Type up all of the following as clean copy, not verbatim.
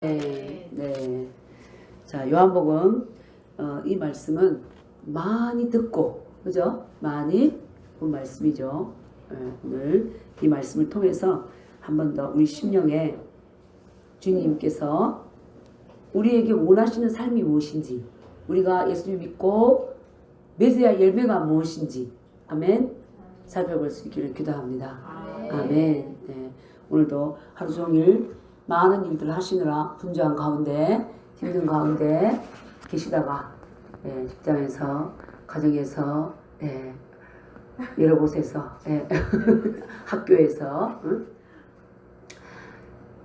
네. 자, 요한복음 이 말씀은 많이 듣고, 그죠? 많이 본 말씀이죠. 오늘 이 말씀을 통해서 한 번 더 우리 심령에 주님께서 우리에게 원하시는 삶이 무엇인지, 우리가 예수님 믿고 맺어야 열매가 무엇인지, 아멘, 살펴볼 수 있기를 기도합니다. 아멘. 네. 오늘도 하루 종일 많은 일들을 하시느라 분주한 가운데, 힘든 가운데 계시다가 직장에서, 가정에서, 여러 곳에서, 학교에서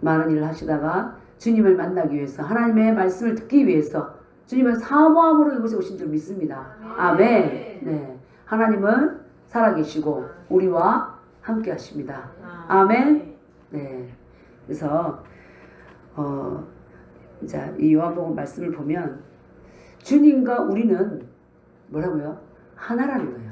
많은 일을 하시다가 주님을 만나기 위해서, 하나님의 말씀을 듣기 위해서 주님은 사모함으로 이곳에 오신 줄 믿습니다. 아멘. 네. 하나님은 살아계시고 우리와 함께 하십니다. 아멘. 네. 그래서 자, 이 요한복음 말씀을 보면 주님과 우리는 뭐라고요? 하나라는 거예요.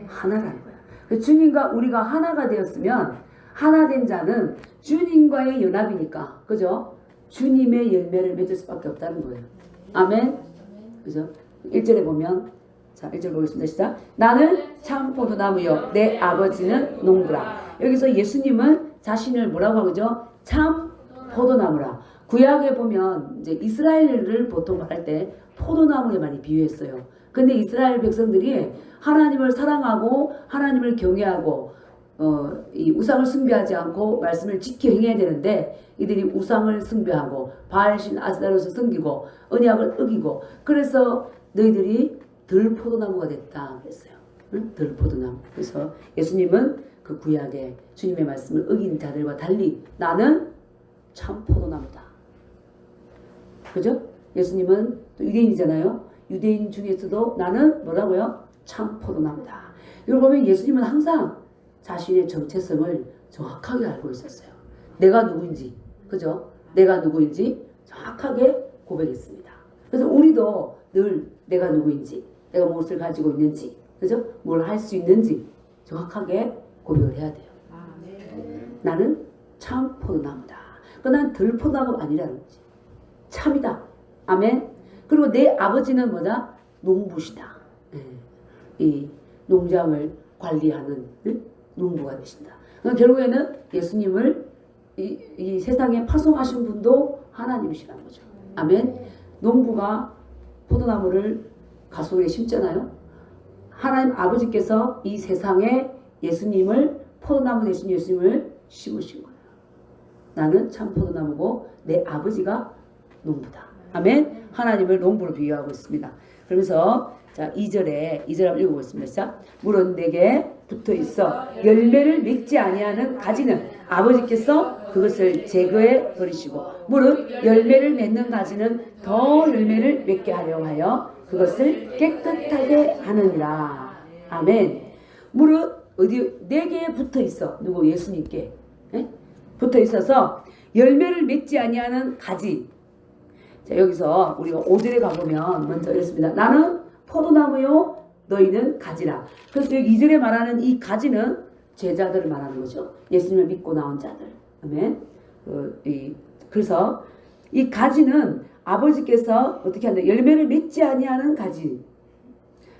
하나라는 거예요. 주님과 우리가 하나가 되었으면, 하나 된 자는 주님과의 연합이니까, 그죠? 주님의 열매를 맺을 수밖에 없다는 거예요. 아멘. 그죠? 1절에 보면, 자, 1절 보겠습니다. 시작. 나는 참 포도나무요 내 아버지는 농부라. 여기서 예수님은 자신을 뭐라고 하죠? 참 포도나무라. 구약에 보면 이제 이스라엘을 보통 말할 때 포도나무에 많이 비유했어요. 근데 이스라엘 백성들이 하나님을 사랑하고 하나님을 경외하고 이 우상을 숭배하지 않고 말씀을 지켜 행해야 되는데, 이들이 우상을 숭배하고 바알신 아스타롯을 섬기고 언약을 어기고, 그래서 너희들이 들포도나무가 됐다 그랬어요. 응? 들포도나무. 그래서 예수님은 그 구약에 주님의 말씀을 어긴 자들과 달리 나는 참 포도나무다. 그죠? 예수님은 또 유대인이잖아요. 유대인 중에서도 나는 뭐라고요? 참 포도나무다. 이걸 보면 예수님은 항상 자신의 정체성을 정확하게 알고 있었어요. 내가 누구인지, 그죠? 내가 누구인지 정확하게 고백했습니다. 그래서 우리도 늘 내가 누구인지, 내가 무엇을 가지고 있는지, 그죠? 뭘 할 수 있는지 정확하게 고백을 해야 돼요. 나는 참 포도나무다. 난 들포도나무가 아니라는 거지. 참이다. 아멘. 그리고 내 아버지는 뭐다? 농부시다. 이 농장을 관리하는 농부가 되신다. 그러니까 결국에는 예수님을 이 세상에 파송하신 분도 하나님이시라는 거죠. 아멘. 농부가 포도나무를 가수에 심잖아요. 하나님 아버지께서 이 세상에 예수님을, 포도나무 되신 예수님을 심으신 거예요. 나는 참 포도나무고 내 아버지가 농부다. 아멘. 하나님을 농부로 비유하고 있습니다. 그러면서 자, 2절에 한번 읽어보겠습니다. 자, 물은 내게 붙어 있어 열매를 맺지 아니하는 가지는 아버지께서 그것을 제거해 버리시고, 물은 열매를 맺는 가지는 더 열매를 맺게 하려 하여 그것을 깨끗하게 하느니라. 아멘. 물은 어디 내게 붙어 있어. 누구? 예수님께 붙어 있어서 열매를 맺지 아니하는 가지. 자, 여기서 우리가 5절에 가보면 먼저 이렇습니다. 나는 포도나무요 너희는 가지라. 그래서 여기 2절에 말하는 이 가지는 제자들을 말하는 거죠. 예수님을 믿고 나온 자들. 아멘. 그래서 이 가지는 아버지께서 어떻게 한다? 열매를 맺지 아니하는 가지.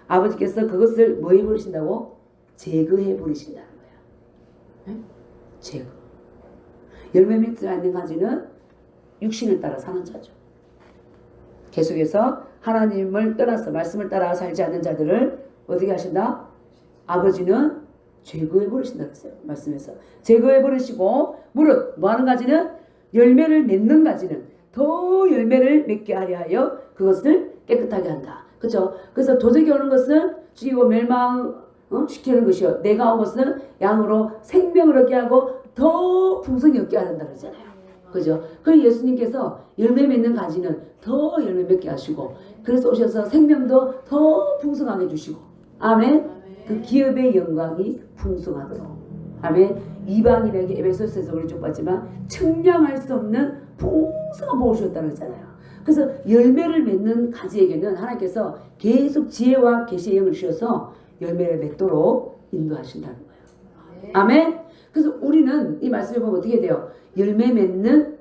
아버지께서 그것을 뭐 해버리신다고? 제거해 버리신다는 거예요. 제거. 열매 맺지 않는 가지는 육신을 따라 사는 자죠. 계속해서 하나님을 떠나서 말씀을 따라 살지 않는 자들을 어떻게 하신다? 아버지는 제거해 버리신다 그랬어요. 말씀에서 제거해 버리시고, 물은 뭐 하는 가지는? 열매를 맺는 가지는 더 열매를 맺게 하려 하여 그것을 깨끗하게 한다. 그렇죠? 그래서 도적이 오는 것은 죽이고 멸망시키는 것이요, 내가 온 것은 양으로 생명을 얻게 하고 더 풍성히 얻게 한다 그러잖아요. 그죠? 그 예수님께서 열매 맺는 가지는 더 열매 맺게 하시고, 그래서 오셔서 생명도 더 풍성하게 주시고, 아멘. 그 기업의 영광이 풍성하도록, 아멘. 이방인에게 에베소서에서 우리 쭉 봤지만 측량할 수 없는 풍성한 복을 주셨다는 거잖아요. 그래서 열매를 맺는 가지에게는 하나님께서 계속 지혜와 계시의 영을 주셔서 열매를 맺도록 인도하신다는 거예요. 아멘. 그래서 우리는 이 말씀을 보면 어떻게 돼요? 열매 맺는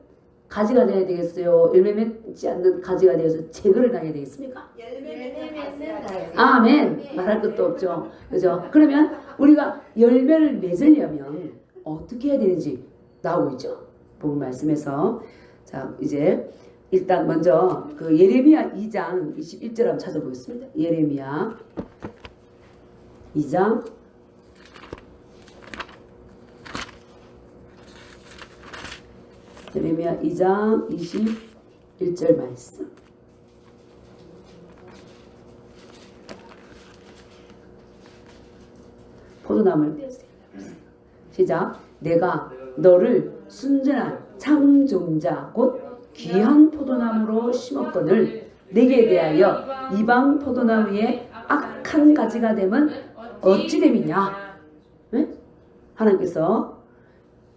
가지가 돼야 되겠어요? 열매 맺지 않는 가지가 되어서 제거를 당해야 되겠습니까? 열매 맺는 아멘. 말할 것도 없죠. 그죠? 그러면 우리가 열매를 맺으려면 어떻게 해야 되는지 나오고 있죠. 복음 말씀에서. 자, 이제 일단 먼저 그 예레미야 2장 21절 한번 찾아보겠습니다. 예레미야 2장 21절 말씀. 포도나무를 떼었어요. 시작. 내가 너를 순전한 창종자 곧 귀한 포도나무로 심었거늘 내게 대하여 이방 포도나무에 악한 가지가 되면 어찌 됨이냐. 네? 하나님께서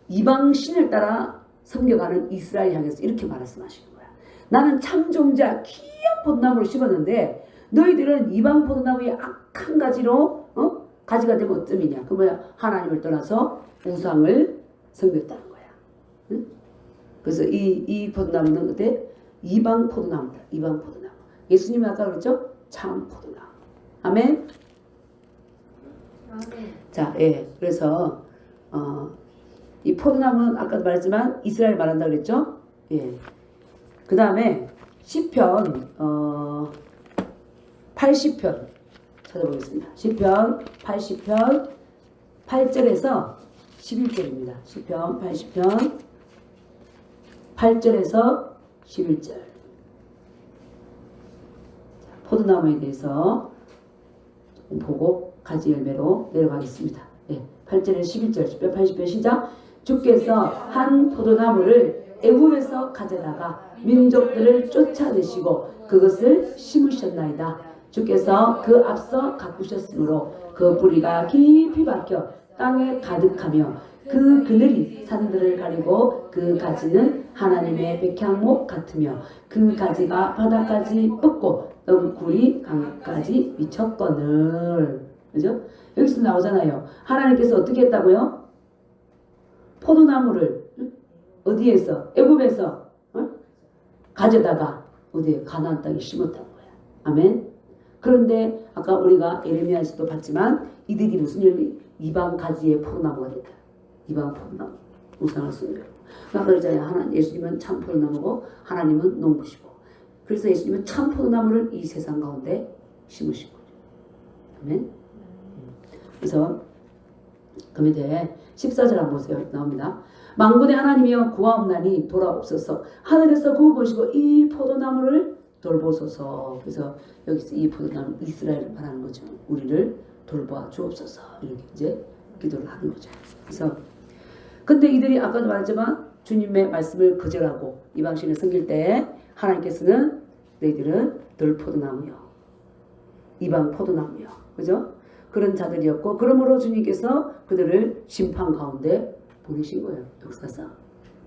이방 신을 따라 섬겨가는 이스라엘 향해서 이렇게 말씀하시는 거야. 나는 참종자 귀한 포도나무를 심었는데 너희들은 이방 포도나무에 악한 가지로 가지가 되면 어쩌미냐. 그 뭐야? 하나님을 떠나서 우상을 섬겼다는 거야. 응? 그래서 이 포도나무는 어때? 이방 포도나무다. 이방 포도나무. 예수님이 아까 그랬죠? 참 포도나무. 아멘. 자, 예. 그래서 이 포도나무는 아까도 말했지만 이스라엘 말한다 그랬죠? 예. 그 다음에 시편 80편 찾아보겠습니다. 시편 80편 8절에서 11절입니다. 시편 80편 8절에서 11절. 포도나무에 대해서 조금 보고 가지 열매로 내려가겠습니다. 예, 8절에서 11절. 시편 80편 시작. 주께서 한 포도나무를 애굽에서 가져다가 민족들을 쫓아내시고 그것을 심으셨나이다. 주께서 그 앞서 가꾸셨으므로 그 뿌리가 깊이 박혀 땅에 가득하며 그 그늘이 산들을 가리고 그 가지는 하나님의 백향목 같으며 그 가지가 바닥까지 뻗고 덩굴이 강까지 미쳤거늘. 그죠? 여기서 나오잖아요. 하나님께서 어떻게 했다고요? 포도나무를 어디에서? 애굽에서 가져다가 어디에? 가나안 땅에 심었다는 거야. 아멘. 그런데 아까 우리가 예레미야에서도 봤지만 이들이 무슨 열매? 이방 가지의 포도나무가 됐다. 이방 포도나무. 우상을 쓰는 아까 그랬잖아요. 하나님, 예수님은 참 포도나무고 하나님은 농부시고. 그래서 예수님은 참 포도나무를 이 세상 가운데 심으신 거죠. 아멘. 그래서 그러면 돼. 14절 한번 보세요. 나옵니다. 만군의 하나님이여 구하옵나니 돌아옵소서. 하늘에서 구워보시고 이 포도나무를 돌보소서. 그래서 여기서 이 포도나무 이스라엘을 말하는 거죠. 우리를 돌봐 주옵소서. 이렇게 이제 기도를 하는 거죠. 그래서 근데 이들이 아까도 말했지만 주님의 말씀을 거절하고 이방신을 섬길 때 하나님께서는 너희들은 들포도나무요, 이방 포도나무요, 그죠? 그런 자들이었고, 그러므로 주님께서 그들을 심판 가운데 보내신 거예요. 역사상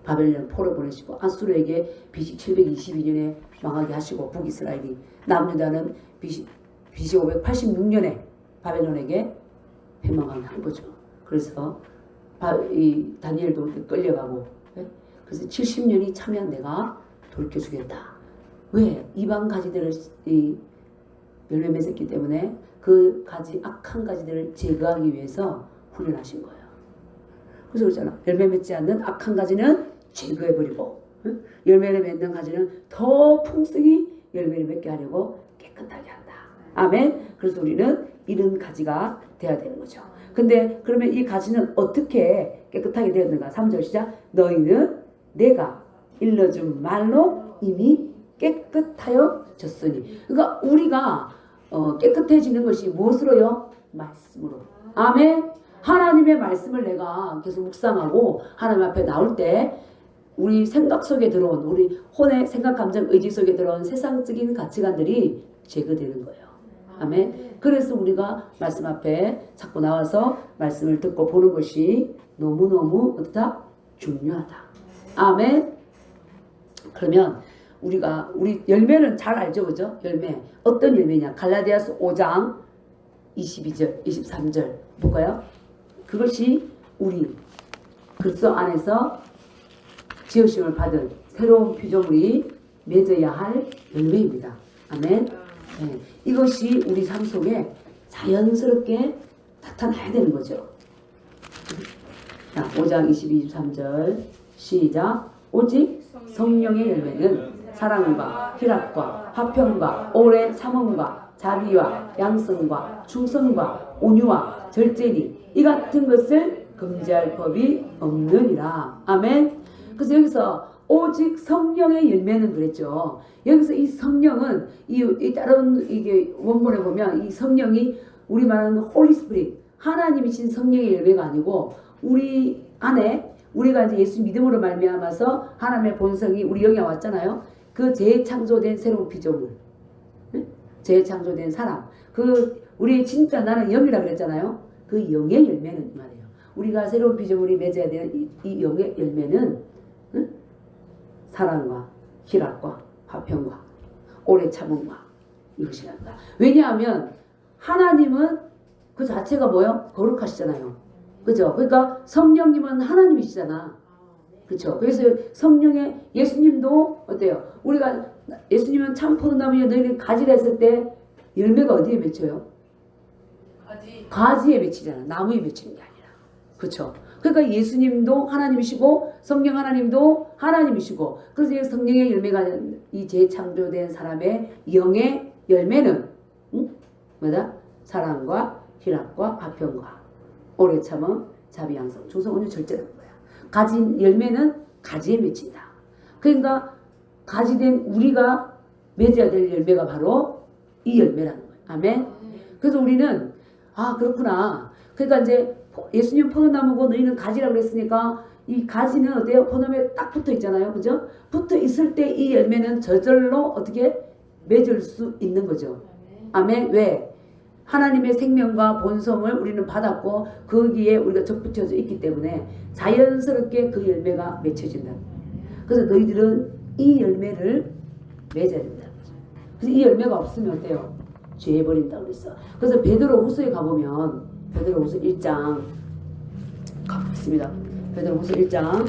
바벨론 포로 보내시고 아수르에게 BC 722년에 망하게 하시고 북이스라엘이 남유다는 BC 586년에 바벨론에게 패망을 한 거죠. 그래서 이 다니엘도 끌려가고, 그래서 70년이 차면 내가 돌켜주겠다. 왜? 이방 가지들을 열매 맺었기 때문에 그 가지, 악한 가지들을 제거하기 위해서 훈련하신 거예요. 그래서 그러잖아. 열매 맺지 않는 악한 가지는 제거해버리고, 열매를 맺는 가지는 더 풍성히 열매를 맺게 하려고 깨끗하게 한다. 아멘. 그래서 우리는 이런 가지가 돼야 되는 거죠. 근데 그러면 이 가지는 어떻게 깨끗하게 되었는가? 3절 시작. 너희는 내가 일러준 말로 이미 깨끗하여 졌으니. 그러니까 우리가 깨끗해지는 것이 무엇으로요? 말씀으로. 아멘. 하나님의 말씀을 내가 계속 묵상하고 하나님 앞에 나올 때 우리 생각 속에 들어온, 우리 혼의 생각, 감정, 의지 속에 들어온 세상적인 가치관들이 제거되는 거예요. 아멘. 그래서 우리가 말씀 앞에 자꾸 나와서 말씀을 듣고 보는 것이 너무너무 어떻다? 중요하다. 아멘. 그러면 우리 열매는 잘 알죠, 그죠? 열매. 어떤 열매냐? 갈라디아서 5장 22절, 23절 볼까요? 그것이 우리 그리스도 안에서 지으심을 받은 새로운 피조물이 맺어야 할 열매입니다. 아멘. 네, 이것이 우리 삶 속에 자연스럽게 나타나야 되는 거죠. 자, 5장 22, 23절 시작. 오직 성령의 열매는 사랑과 희락과 화평과 오래 참음과 자비와 양성과 충성과 온유와 절제니 이 같은 것을 금지할 법이 없느니라. 아멘. 그래서 여기서 오직 성령의 열매는 그랬죠. 여기서 이 성령은 이 다른 이게 원본에 보면 이 성령이 우리 말하는 홀리 스피릿 하나님이신 성령의 열매가 아니고 우리 안에 우리가 이제 예수 믿음으로 말미암아서 하나님의 본성이 우리 영에 왔잖아요. 그 재창조된 새로운 피조물, 재창조된 사람, 그 우리 진짜 나는 영이라 그랬잖아요. 그 영의 열매는 이 말이에요. 우리가 새로운 피조물이 맺어야 되는 이 영의 열매는 사랑과 희락과 화평과 오래 참음과 이것이란다. 왜냐하면 하나님은 그 자체가 뭐요? 거룩하시잖아요. 그죠? 그러니까 성령님은 하나님이시잖아. 그렇죠? 그래서 성령의 예수님도 어때요? 우리가 예수님은 참 포도나무에 너희는 가지라 했을 때 열매가 어디에 맺혀요? 가지에 맺히잖아. 나무에 맺히는 게 아니라. 그렇죠? 그러니까 예수님도 하나님이시고 성령 하나님도 하나님이시고 그래서 이 성령의 열매가 이 재창조된 사람의 영의 열매는 뭐다? 사랑과 희락과 화평과 오래 참음 자비 양성 충성 온유 절제라는 거야. 가진 열매는 가지에 맺힌다. 그러니까 가지된 우리가 맺어야 될 열매가 바로 이 열매라는 거야. 아멘. 그래서 우리는 아 그렇구나. 그러니까 이제 예수님 포도나무고 너희는 가지라고 그랬으니까 이 가지는 어때요? 포도나무에 딱 붙어 있잖아요. 그죠? 붙어 있을 때 이 열매는 저절로 어떻게 맺을 수 있는 거죠. 아멘. 왜? 하나님의 생명과 본성을 우리는 받았고 거기에 우리가 접붙여져 있기 때문에 자연스럽게 그 열매가 맺혀진다. 그래서 너희들은 이 열매를 맺어야 된다. 그래서 이 열매가 없으면 어때요? 죄 버린다고 그랬어. 그래서 베드로후서에 가보면 베드로후서 1장 가보겠습니다. 베드로후서 1장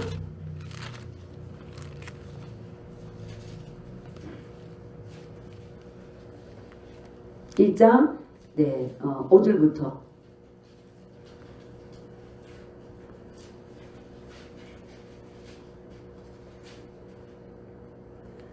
1장 5절부터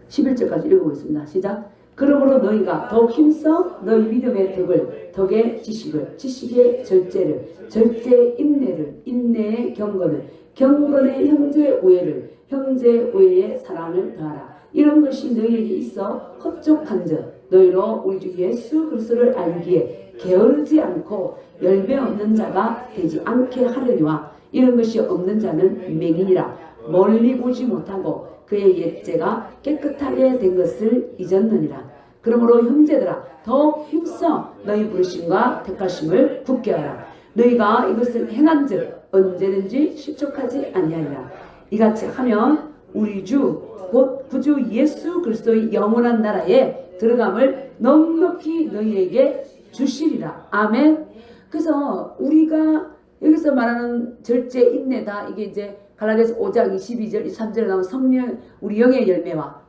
11절까지 읽어보겠습니다. 시작. 그러므로 너희가 더욱 힘써 너희 믿음의 덕을, 덕의 지식을, 지식의 절제를, 절제의 인내를, 인내의 경건을, 경건의 형제 오해를, 형제 오해의 사랑을 더하라. 이런 것이 너희에게 있어 흡족한즉 너희로 우리 주 예수 그리스도를 알기에 게으르지 않고 열매 없는 자가 되지 않게 하려니와 이런 것이 없는 자는 맹인이라 멀리 보지 못하고 그의 옛죄가 깨끗하게 된 것을 잊었느니라. 그러므로 형제들아 더욱 힘써 너희 부르심과 택하심을 굳게 하라. 너희가 이것을 행한즉 언제든지 실족하지 아니하리라. 이같이 하면 우리 주 곧 구주 예수 그리스도의 영원한 나라에 들어감을 넉넉히 너희에게 주시리라. 아멘. 그래서 우리가 여기서 말하는 절제 인내다 이게 이제 갈라디아서 5장 22절 23절에 나온 성령 우리 영의 열매와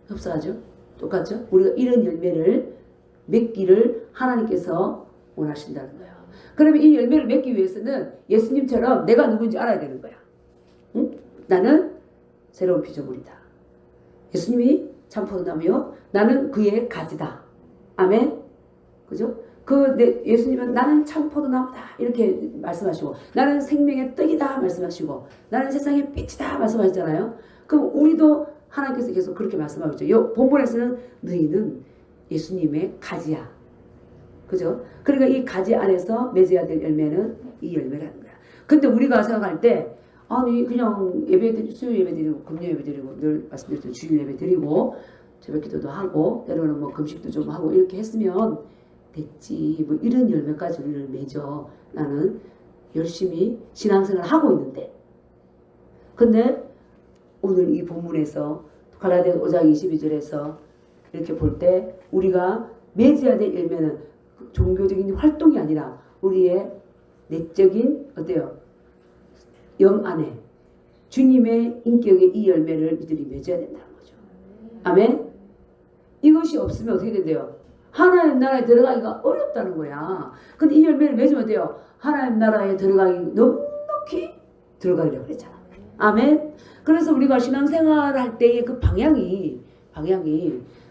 흡사하죠. 똑같죠. 우리가 이런 열매를 맺기를 하나님께서 원하신다는 거예요. 그러면 이 열매를 맺기 위해서는 예수님처럼 내가 누군지 알아야 되는 거야. 응? 나는 새로운 피조물이다. 예수님이 참 포도나무요. 나는 그의 가지다. 아멘. 그죠? 예수님은 나는 참 포도나무다. 이렇게 말씀하시고, 나는 생명의 떡이다. 말씀하시고, 나는 세상의 빛이다. 말씀하시잖아요. 그럼 우리도 하나님께서 계속 그렇게 말씀하고 있죠. 이 본문에서는 너희는 예수님의 가지야. 그죠? 그러니까 이 가지 안에서 맺어야 될 열매는 이 열매라는 거야. 근데 우리가 생각할 때, 아니 그냥 예배 수요 예배 드리고 금요 예배 드리고 늘 말씀드렸던 주일 예배 드리고 새벽기도도 하고 때로는 뭐 금식도 좀 하고 이렇게 했으면 됐지 뭐 이런 열매까지 우리를 맺어. 나는 열심히 신앙생활을 하고 있는데 근데 오늘 이 본문에서 갈라디아서 5장 22절에서 이렇게 볼 때 우리가 맺어야 될 열매는 종교적인 활동이 아니라 우리의 내적인 어때요? 영 안에 주님의 인격의 이 열매를 이들이 맺어야 된다는 거죠. 아멘. 이것이 없으면 어떻게 된대요? 하나님 나라에 들어가기가 어렵다는 거야. 근데 이 열매를 맺으면 돼요. 하나님 나라에 들어가기 넉넉히 들어가려고 그랬잖아. 아멘. 그래서 우리가 신앙생활 할 때의 그 방향이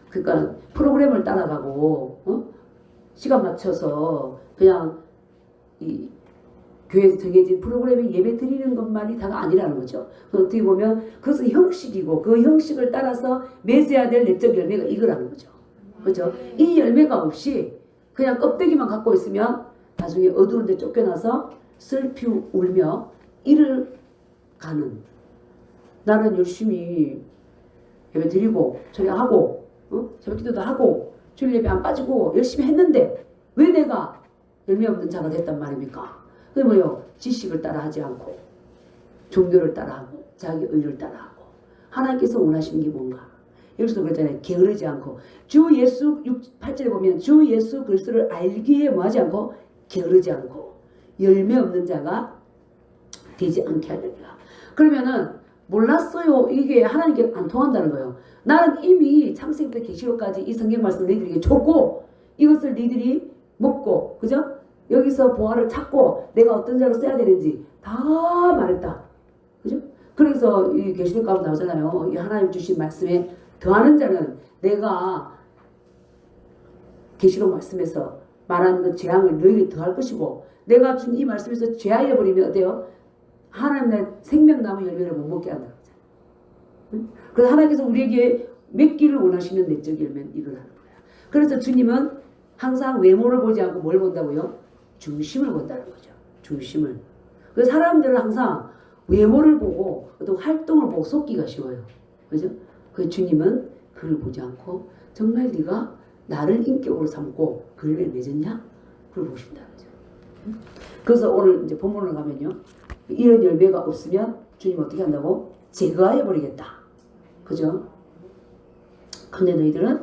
그러니까 프로그램을 따라가고 시간 맞춰서 그냥 이 교회에서 정해진 프로그램에 예배 드리는 것만이 다가 아니라는 거죠. 어떻게 보면 그것은 형식이고 그 형식을 따라서 맺어야 될 내적 열매가 이거라는 거죠. 그렇죠? 이 열매가 없이 그냥 껍데기만 갖고 있으면 나중에 어두운 데 쫓겨나서 슬피 울며 이를 가는, 나는 열심히 예배 드리고 전례하고 새벽 기도도 하고 주일 예배 안 빠지고 열심히 했는데 왜 내가 열매 없는 자가 됐단 말입니까? 그게 뭐요? 지식을 따라하지 않고 종교를 따라하고 자기 의를 따라하고 하나님께서 원하시는 게 뭔가, 여기서도 그랬잖아요. 게으르지 않고 주 예수 8절에 보면 주 예수 그리스도를 알기에 뭐하지 않고 게으르지 않고 열매 없는 자가 되지 않게 하려니라. 그러면은 몰랐어요. 이게 하나님께 안 통한다는 거예요. 나는 이미 창세기부터 계시록까지 이 성경 말씀을 너희들에게 줬고 이것을 너희들이 먹고 그죠? 여기서 보화를 찾고 내가 어떤 자로 써야 되는지 다 말했다. 그죠? 그래서 이 계시록 가운데 나오잖아요. 이 하나님 주신 말씀에 더하는 자는 내가 계시록 말씀에서 말하는 그 재앙을 너희에게 더할 것이고 내가 준 이 말씀에서 죄하여 버리면 어때요? 하나님의 생명나무 열매를 못 먹게 한다는 거잖아요. 응? 그래서 하나님께서 우리에게 맺기를 원하시는 내적 열매는 이거라는 거예요. 그래서 주님은 항상 외모를 보지 않고 뭘 본다고요? 중심을 본다는 거죠. 중심을. 그래서 사람들은 항상 외모를 보고 어떤 활동을 보고 속기가 쉬워요. 그죠? 그 주님은 그걸 보지 않고 정말 네가 나를 인격으로 삼고 그를 맺었냐? 그걸 보신다는 거죠. 그래서 오늘 이제 본문으로 가면요. 이런 열매가 없으면 주님 어떻게 한다고? 제거해 버리겠다. 그죠? 근데 너희들은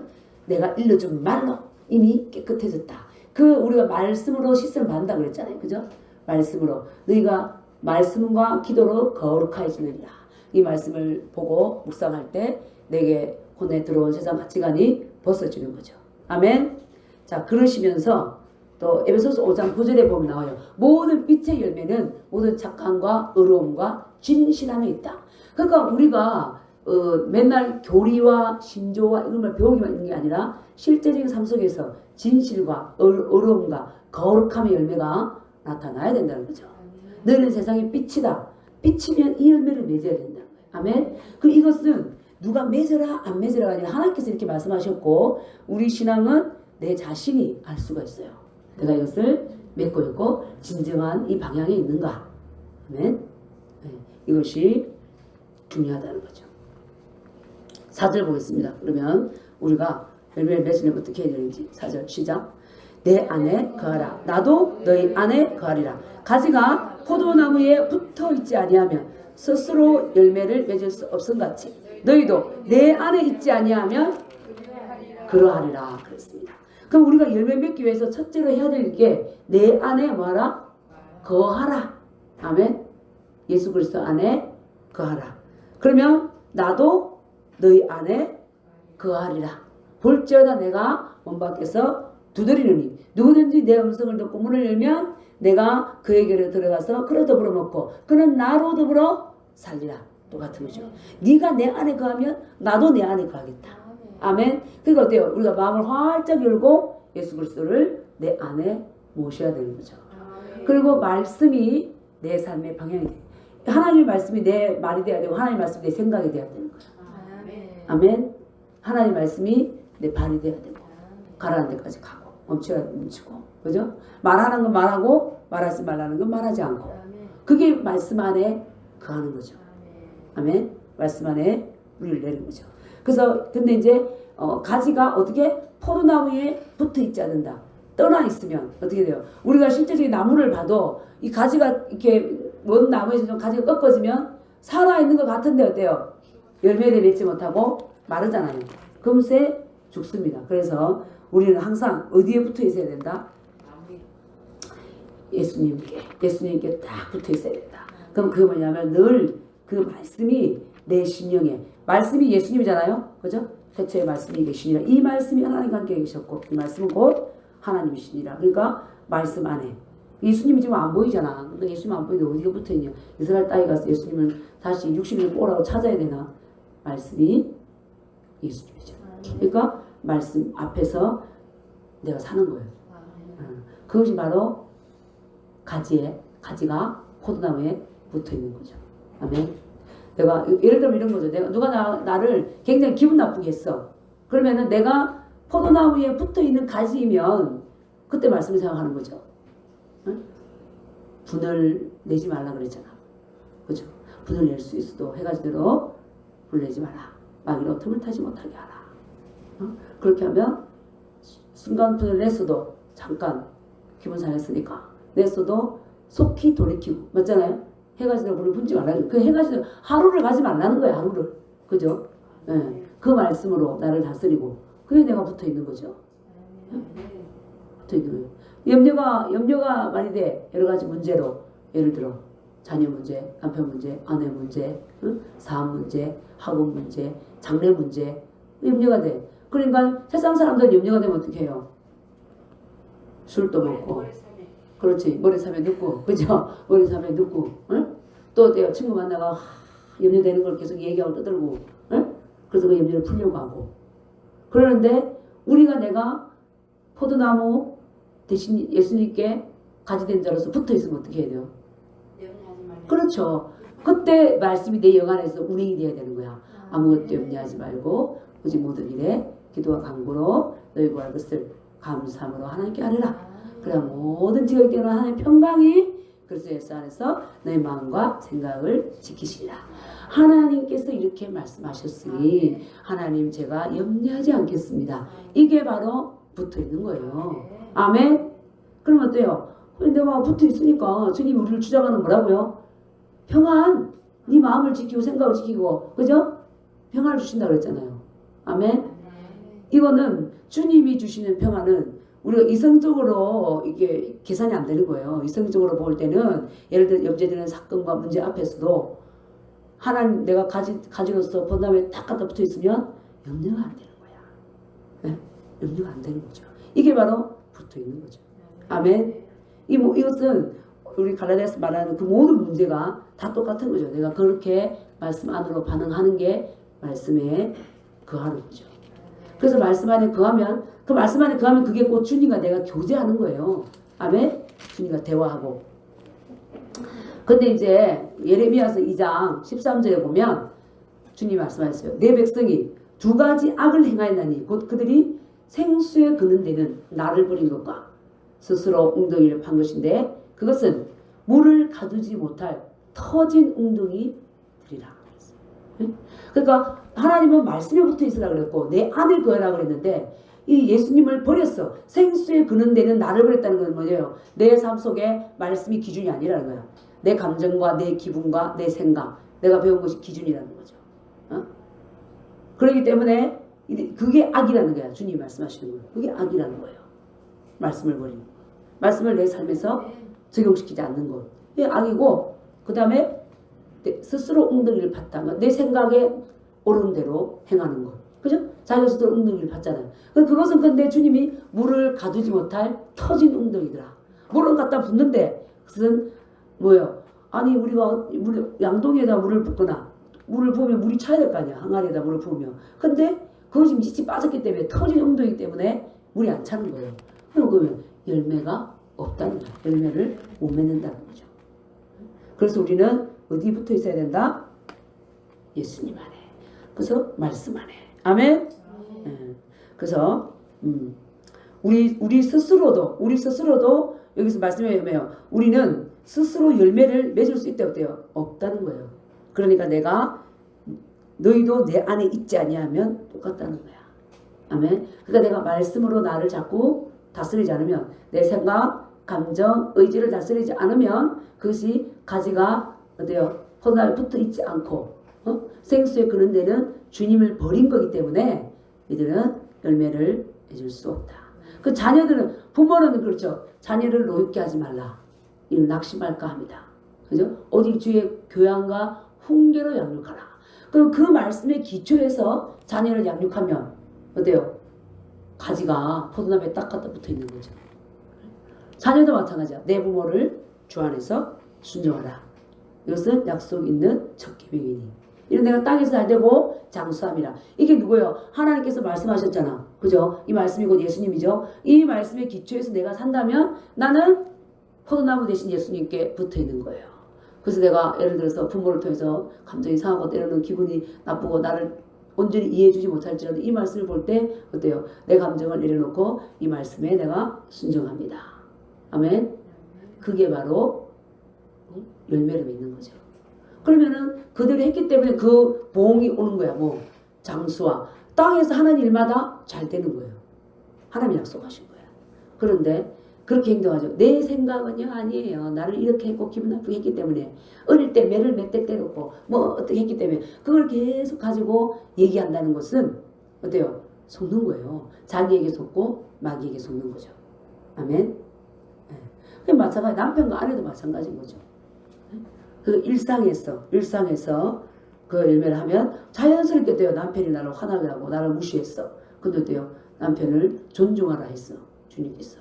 내가 일러준 말로 이미 깨끗해졌다. 그 우리가 말씀으로 씻음을 받는다 그랬잖아요. 그죠? 말씀으로 너희가 말씀과 기도로 거룩해지느니라. 이 말씀을 보고 묵상할 때 내게 혼에 들어온 세상 가치관이 벗어지는 거죠. 아멘. 자, 그러시면서 또 에베소서 5장 9절에 보면 나와요. 모든 빛의 열매는 모든 착함과 의로움과 진실함에 있다. 그러니까 우리가 맨날 교리와 신조와 이런 걸 배우기만 있는 게 아니라 실제적인 삶 속에서 진실과 의로움과 거룩함의 열매가 나타나야 된다는 거죠. 너희는 세상의 빛이다. 빛이면 이 열매를 맺어야 된다는 거예요. 아멘. 그 이것은 누가 맺어라 안 맺어라가 아니라 하나님께서 이렇게 말씀하셨고 우리 신앙은 내 자신이 알 수가 있어요. 내가 이것을 맺고 있고 진정한 이 방향에 있는가. 아멘. 네, 이것이 중요하다는 거죠. 4절 보겠습니다. 그러면 우리가 열매를 맺으려면 어떻게 해야 되는지 4절 시작. 내 안에 거하라. 나도 너희 안에 거하리라. 가지가 포도나무에 붙어 있지 아니하면 스스로 열매를 맺을 수 없음같이 너희도 내 안에 있지 아니하면 그러하리라 그랬습니다. 그럼 우리가 열매 맺기 위해서 첫째로 해야 될 게 내 안에 뭐하라? 거하라. 아멘. 예수 그리스도 안에 거하라. 그러면 나도 너희 안에 거하리라. 볼지어다 내가 문 밖에서 두드리느니 누구든지 내 음성을 듣고 문을 열면 내가 그에게로 들어가서 그로 더불어 먹고 그는 나로 더불어 살리라. 똑같은 거죠. 네가 내 안에 거하면 나도 내 안에 거하겠다. 아멘. 그러니까 어때요? 우리가 마음을 활짝 열고 예수 그리스도를 내 안에 모셔야 되는 거죠. 그리고 말씀이 내 삶의 방향이 돼요. 하나님의 말씀이 내 말이 돼야 되고 하나님의 말씀이 내 생각이 돼야 되는 거죠. 아멘. 하나님의 말씀이 내 발이 돼야 되고 가라는 데까지 가고 멈춰야 멈추고 그죠? 말하는 건 말하고 말하지 말라는 건 말하지 않고 그게 말씀 안에 거하는 거죠. 아멘. 말씀 안에 우리를 내는 거죠. 그래서 근데 이제 가지가 어떻게 포도나무에 붙어 있지 않는다. 떠나 있으면 어떻게 돼요? 우리가 실제적인 나무를 봐도 이 가지가 이렇게 먼 나무에서 좀 가지가 꺾어지면 살아있는 것 같은데 어때요? 열매를 맺지 못하고 마르잖아요. 금세 죽습니다. 그래서 우리는 항상 어디에 붙어 있어야 된다? 예수님께 딱 붙어 있어야 된다. 그럼 그게 뭐냐면 늘 그 말씀이 내 심령에, 말씀이 예수님이잖아요. 그죠? 태초에 말씀이 계시니라. 이 말씀이 하나님과 함께 계셨고 이 말씀은 곧 하나님이시니라. 그러니까 말씀 안에 예수님이 지금 안 보이잖아. 근데 예수님 안 보이는데 어디가 붙어있냐. 이스라엘 땅에 가서 예수님을 다시 60일 꼬라고 찾아야 되나. 말씀이 예수님이죠. 그러니까 말씀 앞에서 내가 사는 거예요. 그것이 바로 가지가 포도나무에 붙어 있는 거죠. 아멘. 내가 예를 들면 이런 거죠. 내가 누가 나를 굉장히 기분 나쁘게 했어. 그러면은 내가 포도나무에 붙어 있는 가지이면 그때 말씀을 생각하는 거죠. 응? 분을 내지 말라 그랬잖아. 그죠? 분을 낼 수 있어도 해가지고 분을 내지 마라. 마귀로 틈을 타지 못하게 하라. 그렇게 하면 순간 분을 냈어도 잠깐 기분 상했으니까 냈어도 속히 돌이키고 맞잖아요. 해가지고 물을 분지 말라는 그 해가지고 하루를 가지 말라는 거야. 하루를. 그죠? 예. 그 말씀으로 나를 다스리고 그게 내가 붙어 있는 거죠. 예? 붙어 있는 거예요. 염려가 많이 돼. 여러 가지 문제로 예를 들어 자녀 문제, 남편 문제, 아내 문제, 사업 문제, 학원 문제, 장래 문제 염려가 돼. 그러니까 세상 사람들은 염려가 되면 어떻게 해요? 술도 먹고 그렇지. 머리삼에 넣고 그죠? 머리삼에 넣고 응? 또 내가 친구 만나가 염려되는 걸 계속 얘기하고 떠들고 응? 그래서 그 염려를 풀려고 하고 그러는데 내가 포도나무 대신 예수님께 가지된 자로서 붙어있으면 어떻게 해야 돼요? 그렇죠. 그때 말씀이 내 영 안에서 운행이 돼야 되는 거야. 아무것도 염려하지 말고 오직 모든 일에 기도와 간구로 너희 구할 것을 감사함으로 하나님께 아뢰라. 그래야 모든 지각에 깨어난 하나님의 평강이 그리스도 예수 안에서 너희 마음과 생각을 지키시리라. 하나님께서 이렇게 말씀하셨으니 하나님 제가 염려하지 않겠습니다. 이게 바로 붙어있는 거예요. 아멘. 그러면 어때요? 내가 붙어있으니까 주님이 우리를 주장하는 뭐라고요? 평안. 네 마음을 지키고 생각을 지키고 그죠? 평안을 주신다고 그랬잖아요. 아멘. 이거는 주님이 주시는 평안은 우리가 이성적으로 이게 계산이 안 되는 거예요. 이성적으로 볼 때는 예를 들어 염려되는 사건과 문제 앞에서도 하나님 내가 가지로서 본다음에 딱 갖다 붙어 있으면 염려가 안 되는 거야. 네? 염려가 안 되는 거죠. 이게 바로 붙어 있는 거죠. 아멘. 이것은 우리 갈라디아서 말하는 그 모든 문제가 다 똑같은 거죠. 내가 그렇게 말씀 안으로 반응하는 게 말씀에 거하는 거죠. 그래서 말씀 안에 거하면 그 말씀 안에 거하면 그게 곧 주님과 내가 교제하는 거예요. 아멘. 주님과 대화하고. 근데 이제 예레미야서 2장 13절에 보면 주님 말씀하셨어요. 내 백성이 두 가지 악을 행하였나니 곧 그들이 생수에 그는 데는 나를 버린 것과 스스로 웅덩이를 판 것인데 그것은 물을 가두지 못할 터진 웅덩이들이라. 그러니까 하나님은 말씀에 붙어 있으라 그랬고 내 안에 거하라 그랬는데 이 예수님을 버렸어. 생수에 그는 데는 나를 버렸다는 건 뭐예요? 내 삶 속에 말씀이 기준이 아니라는 거야. 내 감정과 내 기분과 내 생각 내가 배운 것이 기준이라는 거죠. 그렇기 때문에 그게 악이라는 거야. 주님이 말씀하시는 거예요. 그게 악이라는 거예요. 말씀을 버리는 거. 말씀을 내 삶에서 적용시키지 않는 것. 그게 악이고 그 다음에 스스로 웅덩이를 팠다는 것. 내 생각에 옳은 대로 행하는 것. 그죠? 자기가 스스로 웅덩이를 팠잖아요. 그것은 근데 주님이 물을 가두지 못할 터진 웅덩이더라. 물을 갖다 붓는데 그것은 뭐예요? 아니 우리가 양동이에다 물을 붓거나 물을 부으면 물이 차야 될 거 아니야. 항아리에다 물을 부으면. 근데 그것이 밑이 빠졌기 때문에 터진 웅덩이 때문에 물이 안 차는 거예요. 그러면 열매가 없다는 거예요. 열매를 못 맺는다는 거죠. 그래서 우리는 어디 붙어 있어야 된다? 예수님 안에. 그래서 말씀 안에. 아멘. 그래서 우리 스스로도 여기서 말씀해 보면 우리는 스스로 열매를 맺을 수 있다 어때요? 없다는 거예요. 그러니까 너희도 내 안에 있지 아니하면 똑같다는 거야. 아멘. 그러니까 내가 말씀으로 나를 자꾸 다스리지 않으면 내 생각, 감정, 의지를 다스리지 않으면 그것이 가지가 어때요? 포도나무에 붙어 있지 않고 생수에 그는 데는 주님을 버린 거기 때문에 이들은 열매를 맺을 수 없다. 그 자녀들은 부모는 그렇죠. 자녀를 노엽게 하지 말라. 이는 낙심할까 합니다. 그죠? 오직 주의 교양과 훈계로 양육하라. 그럼 그 말씀에 기초해서 자녀를 양육하면 어때요? 가지가 포도나무에 딱 갖다 붙어 있는 거죠. 자녀도 마찬가지야. 내 부모를 주 안에서 순종하라. 이것은 약속 있는 첫 계명이니 이런 내가 땅에서 잘 되고 장수함이라. 이게 누구예요? 하나님께서 말씀하셨잖아. 그죠? 이 말씀이 곧 예수님이죠. 이 말씀에 기초해서 내가 산다면 나는 포도나무 대신 예수님께 붙어 있는 거예요. 그래서 내가 예를 들어서 부모를 통해서 감정이 상하고 때로는 기분이 나쁘고 나를 온전히 이해해주지 못할지라도 이 말씀을 볼 때 어때요? 내 감정을 내려놓고 이 말씀에 내가 순종합니다. 아멘. 그게 바로 열매를 맺는 거죠. 그러면은 그들이 했기 때문에 그 보응이 오는 거야. 뭐 장수와 땅에서 하는 일마다 잘 되는 거예요. 하나님이 약속하신 거야. 그런데 그렇게 행동하죠. 내 생각은요 아니에요. 나를 이렇게 했고 기분 나쁘게 했기 때문에 어릴 때 매를 몇 대 때렸고 뭐 어떻게 했기 때문에 그걸 계속 가지고 얘기한다는 것은 어때요? 속는 거예요. 자기에게 속고 마귀에게 속는 거죠. 아멘. 네. 마찬가지 남편과 아내도 마찬가지인 거죠. 그 일상에서 그 열매를 하면 자연스럽게 돼요. 남편이 나를 화나게 하고 나를 무시했어. 근데 어때요? 남편을 존중하라 했어. 주님께서.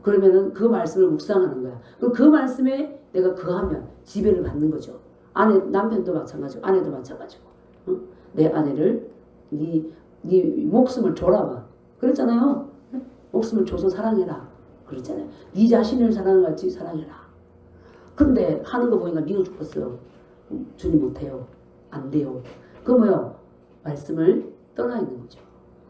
그러면은 그 말씀을 묵상하는 거야. 그럼 그 말씀에 내가 거하면 지배를 받는 거죠. 남편도 마찬가지고 아내도 마찬가지고. 내 아내를 네 목숨을 줘라. 그랬잖아요. 목숨을 줘서 사랑해라. 그랬잖아요. 네 자신을 사랑을 같이 사랑해라. 근데 하는 거 보니까 미워 죽겠어요. 주님 못해요. 안 돼요. 그 뭐요? 말씀을 떠나 있는 거죠.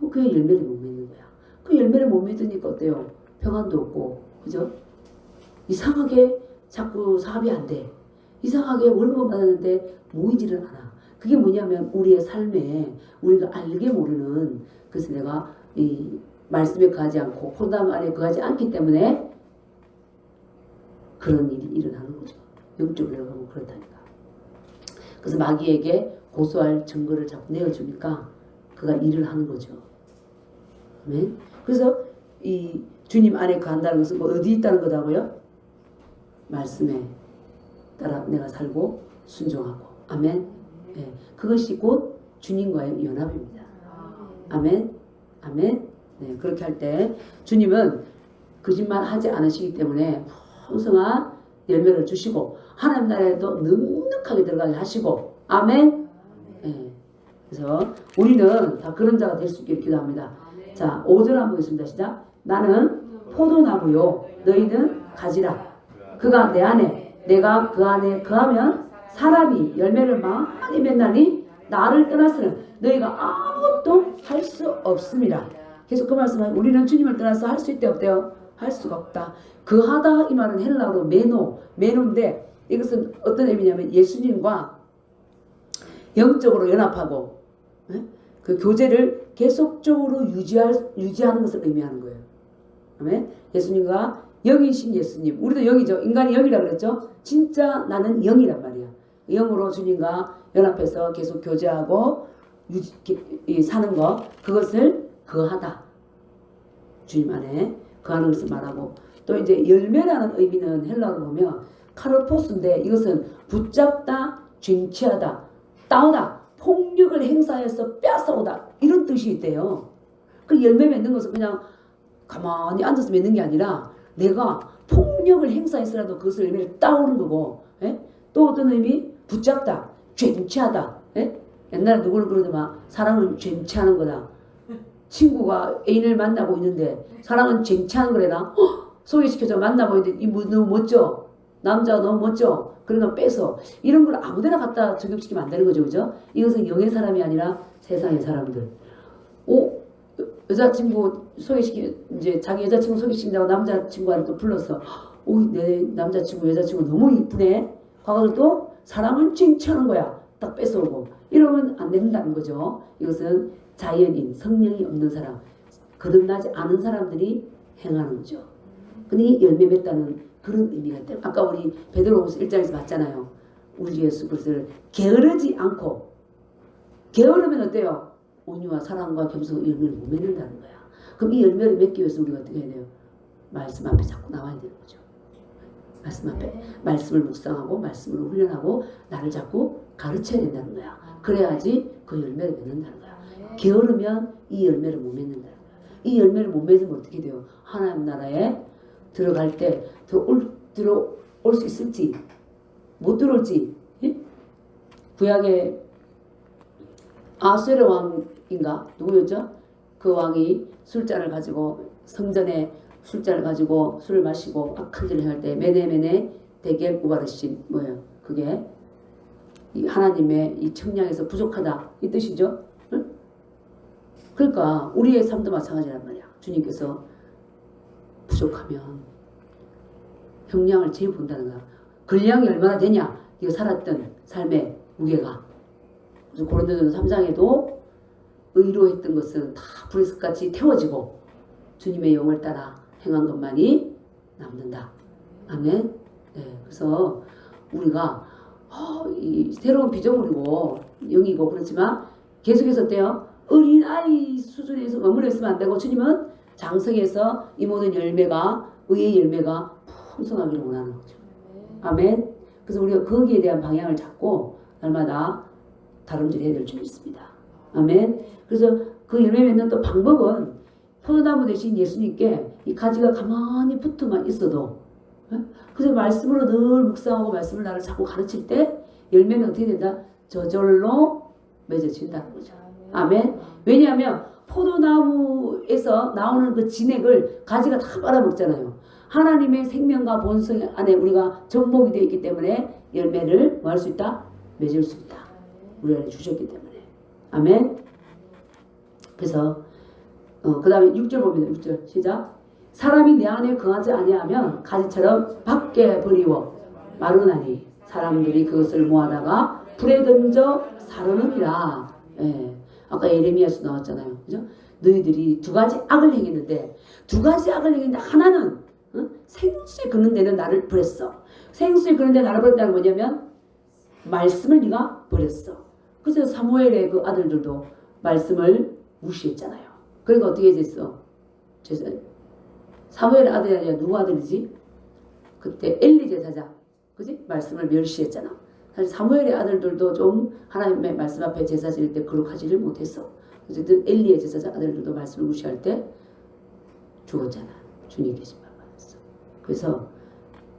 그 열매를 못 맺는 거야. 그 열매를 못 맺으니까 어때요? 평안도 없고, 그죠? 이상하게 자꾸 사업이 안 돼. 이상하게 월급을 받았는데 모이지를 않아. 그게 뭐냐면 우리의 삶에 우리가 알게 모르는, 그래서 내가 이 말씀에 거하지 않고 포도나무 안에 거하지 않기 때문에 그런 일이 일어나는 거죠. 영적으로 내려가면 그렇다니까. 그래서 마귀에게 고소할 증거를 자꾸 내어주니까 그가 일을 하는 거죠. 아멘. 그래서 이 주님 안에 거한다는 것은 뭐 어디 있다는 거다고요? 말씀에 따라 내가 살고 순종하고. 아멘. 네. 그것이 곧 주님과의 연합입니다. 아멘. 아멘. 네. 그렇게 할 때 주님은 거짓말 하지 않으시기 때문에 풍성한 열매를 주시고 하나님 나라에도 넉넉하게 들어가게 하시고. 아멘. 네. 그래서 우리는 다 그런 자가 될 수 있기를 기도합니다. 자, 5절 한번 보겠습니다. 시작. 나는 포도나무요 너희는 가지라. 그가 내 안에 내가 그 안에 거하면 사람이 열매를 많이 맺나니 나를 떠나서는 너희가 아무것도 할 수 없습니다. 계속 그 말씀은 우리는 주님을 떠나서 할 수 있대 없대요? 할 수가 없다. 거하다 이 말은 헬라어로 메노인데 이것은 어떤 의미냐면 예수님과 영적으로 연합하고 그 교제를 계속적으로 유지하는 것을 의미하는 거예요. 아멘. 예수님과 영이신 예수님. 우리도 영이죠. 인간이 영이라고 그랬죠. 진짜 나는 영이란 말이야. 영으로 주님과 연합해서 계속 교제하고 사는 것. 그것을 거하다. 주님 안에 거하는 것을 말하고 또 이제 열매라는 의미는 헬라어로 보면 카르포스인데 이것은 붙잡다, 쟁취하다, 따오다, 폭력을 행사해서 뺏어오다 이런 뜻이 있대요. 그 열매 맺는 것은 그냥 가만히 앉아서 맺는 게 아니라 내가 폭력을 행사해서라도 그것을 열매를 따오는 거고. 또 어떤 의미? 붙잡다, 쟁취하다. 옛날에 누구를 그러더만 사랑은 쟁취하는 거다. 친구가 애인을 만나고 있는데 사랑은 쟁취하는 거래나? 소개시켜줘. 만나고 있는데 너무 멋져. 남자가 너무 멋져. 그러니까 빼서 이런 걸 아무데나 갖다 적용시키면 안 되는 거죠. 그죠? 이것은 영의 사람이 아니라 세상의 사람들. 여자친구 이제 자기 여자친구 소개시킨다고 남자친구한테 또 불렀어. 내 남자친구 여자친구 너무 이쁘네. 과거로 또 사람을 쟁취하는 거야. 딱 뺏어오고. 이러면 안 된다는 거죠. 이것은 자연인, 성령이 없는 사람, 거듭나지 않은 사람들이 행하는 거죠. 근데 이 열매 맺다는 그런 의미가 있대요. 아까 우리 베드로후서 1장에서 봤잖아요. 우리 예수 그리스도를 게으르지 않고. 게으르면 어때요? 온유와 사랑과 겸손 열매를 못 맺는다는 거야. 그럼 이 열매를 맺기 위해서 우리가 어떻게 해야 돼요? 말씀 앞에 자꾸 나와야 되는 거죠. 말씀 앞에. 말씀을 묵상하고 말씀으로 훈련하고 나를 자꾸 가르쳐야 된다는 거야. 그래야지 그 열매를 맺는다는 거야. 게으르면 이 열매를 못 맺는다는 거야. 이 열매를 못 맺으면 어떻게 돼요? 하나님 나라에 들어갈 때 들어올 수 있을지 못 들어올지. 예? 구약의 아수르 왕인가 누구였죠? 그 왕이 술잔을 가지고 성전에 술잔을 가지고 술을 마시고 악한 짓을 할 때 메네메네 데겔 우바르신 뭐예요? 그게 이 하나님의 이 청량에서 부족하다 이 뜻이죠. 응? 그러니까 우리의 삶도 마찬가지란 말이야. 주님께서 부족하면 형량을 제일 본다는 거야. 근량이 얼마나 되냐? 네가 살았던 삶의 무게가. 그래서 고린도전서 3장에도 의로 했던 것은 다 불에서같이 태워지고 주님의 영을 따라 행한 것만이 남는다. 아멘. 네, 그래서 우리가 이 새로운 피조물이고 영이고 그렇지만 계속해서 어때요? 어린 아이 수준에서 머물러 있으면 안 되고 주님은 장성에서 이 모든 열매가 의의 열매가 풍성하기를 원하는 거죠. 아멘. 그래서 우리가 거기에 대한 방향을 잡고 날마다 다름질해야 될 줄 믿습니다. 아멘. 그래서 그 열매 맺는 또 방법은 포도나무 대신 예수님께 이 가지가 가만히 붙어만 있어도 그래서 말씀으로 늘 묵상하고 말씀을 나를 자꾸 가르칠 때 열매는 어떻게 된다? 저절로 맺어진다는 거죠. 아멘. 왜냐하면 포도나무에서 나오는 그 진액을 가지가 다 빨아먹잖아요. 하나님의 생명과 본성 안에 우리가 접목이 되어 있기 때문에 열매를 뭐 할 수 있다? 맺을 수 있다. 우리 안에 주셨기 때문에. 아멘. 그래서 그 다음에 6절 봅니다. 6절 시작. 사람이 내 안에 거하지 아니하면 가지처럼 밖에 버리워 마르나니 사람들이 그것을 모아다가 불에 던져 사르느니라. 예. 아까 예레미야에서 나왔잖아요. 그죠? 너희들이 두 가지 악을 행했는데 하나는 생수에 걷는 데는 나를 버렸어. 생수에 걷는 데 나를 버렸다는 건 뭐냐면 말씀을 네가 버렸어. 그래서 사무엘의 그 아들들도 말씀을 무시했잖아요. 그러니까 어떻게 됐어? 사무엘의 아들이 아니라 누구 아들이지? 그때 엘리 제사장, 그지? 말씀을 멸시했잖아. 사실 사무엘의 아들들도 좀 하나님의 말씀 앞에 제사 지낼 때 거룩하지를 못했어. 어쨌든 엘리의 제사장 아들들도 말씀을 무시할 때 죽었잖아. 주님 계신 말 받았어. 그래서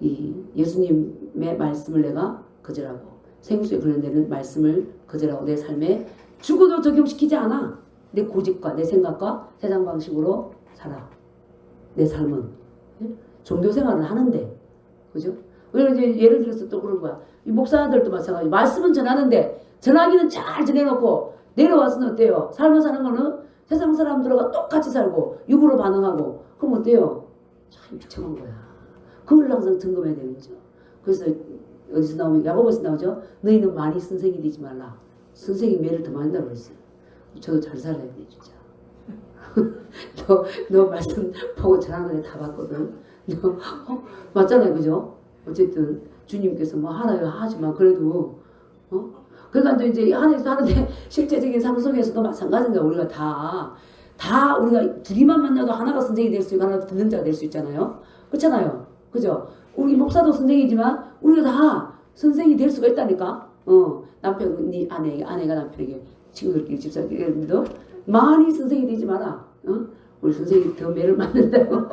이 예수님의 말씀을 내가 거절하고 생수에 그런 데는 말씀을 거절하고 내 삶에 죽어도 적용시키지 않아. 내 고집과 내 생각과 세상 방식으로 살아. 내 삶은 종교 생활을 하는데, 그죠? 이제 예를 들어서 또 그런 거야. 이 목사들도 마찬가지. 말씀은 전하는데 전하기는 잘 전해놓고 내려와서는 어때요? 삶을 사는 거는 세상 사람들과 똑같이 살고 육으로 반응하고 그럼 어때요? 참 비참한 거야. 그걸 항상 점검해야 되는 거죠. 그래서 어디서 나오면 야고보에서 나오죠. 너희는 많이 선생이 되지 말라. 선생이 매를 더 많이 한다고 그랬어요. 저도 잘 살아야 돼 진짜. 너 말씀 보고 전하는 애 다 봤거든. 너 맞잖아요, 그죠? 어쨌든 주님께서 뭐 하나요 하지만 그래도 그러니까 이제 하나에서 하는데 실제적인 삶 속에서도 마찬가지인 거야. 우리가 다 우리가 둘이만 만나도 하나가 선생이 될 수 있고 하나가 듣는 자가 될 수 있잖아요. 그렇잖아요, 그죠? 우리 목사도 선생이지만 우리가 다 선생이 될 수가 있다니까. 남편이 아내가 남편에게 친구들끼리 집사들끼리도 많이 선생이 되지 마라. 우리 선생이 더 매를 맞는다고.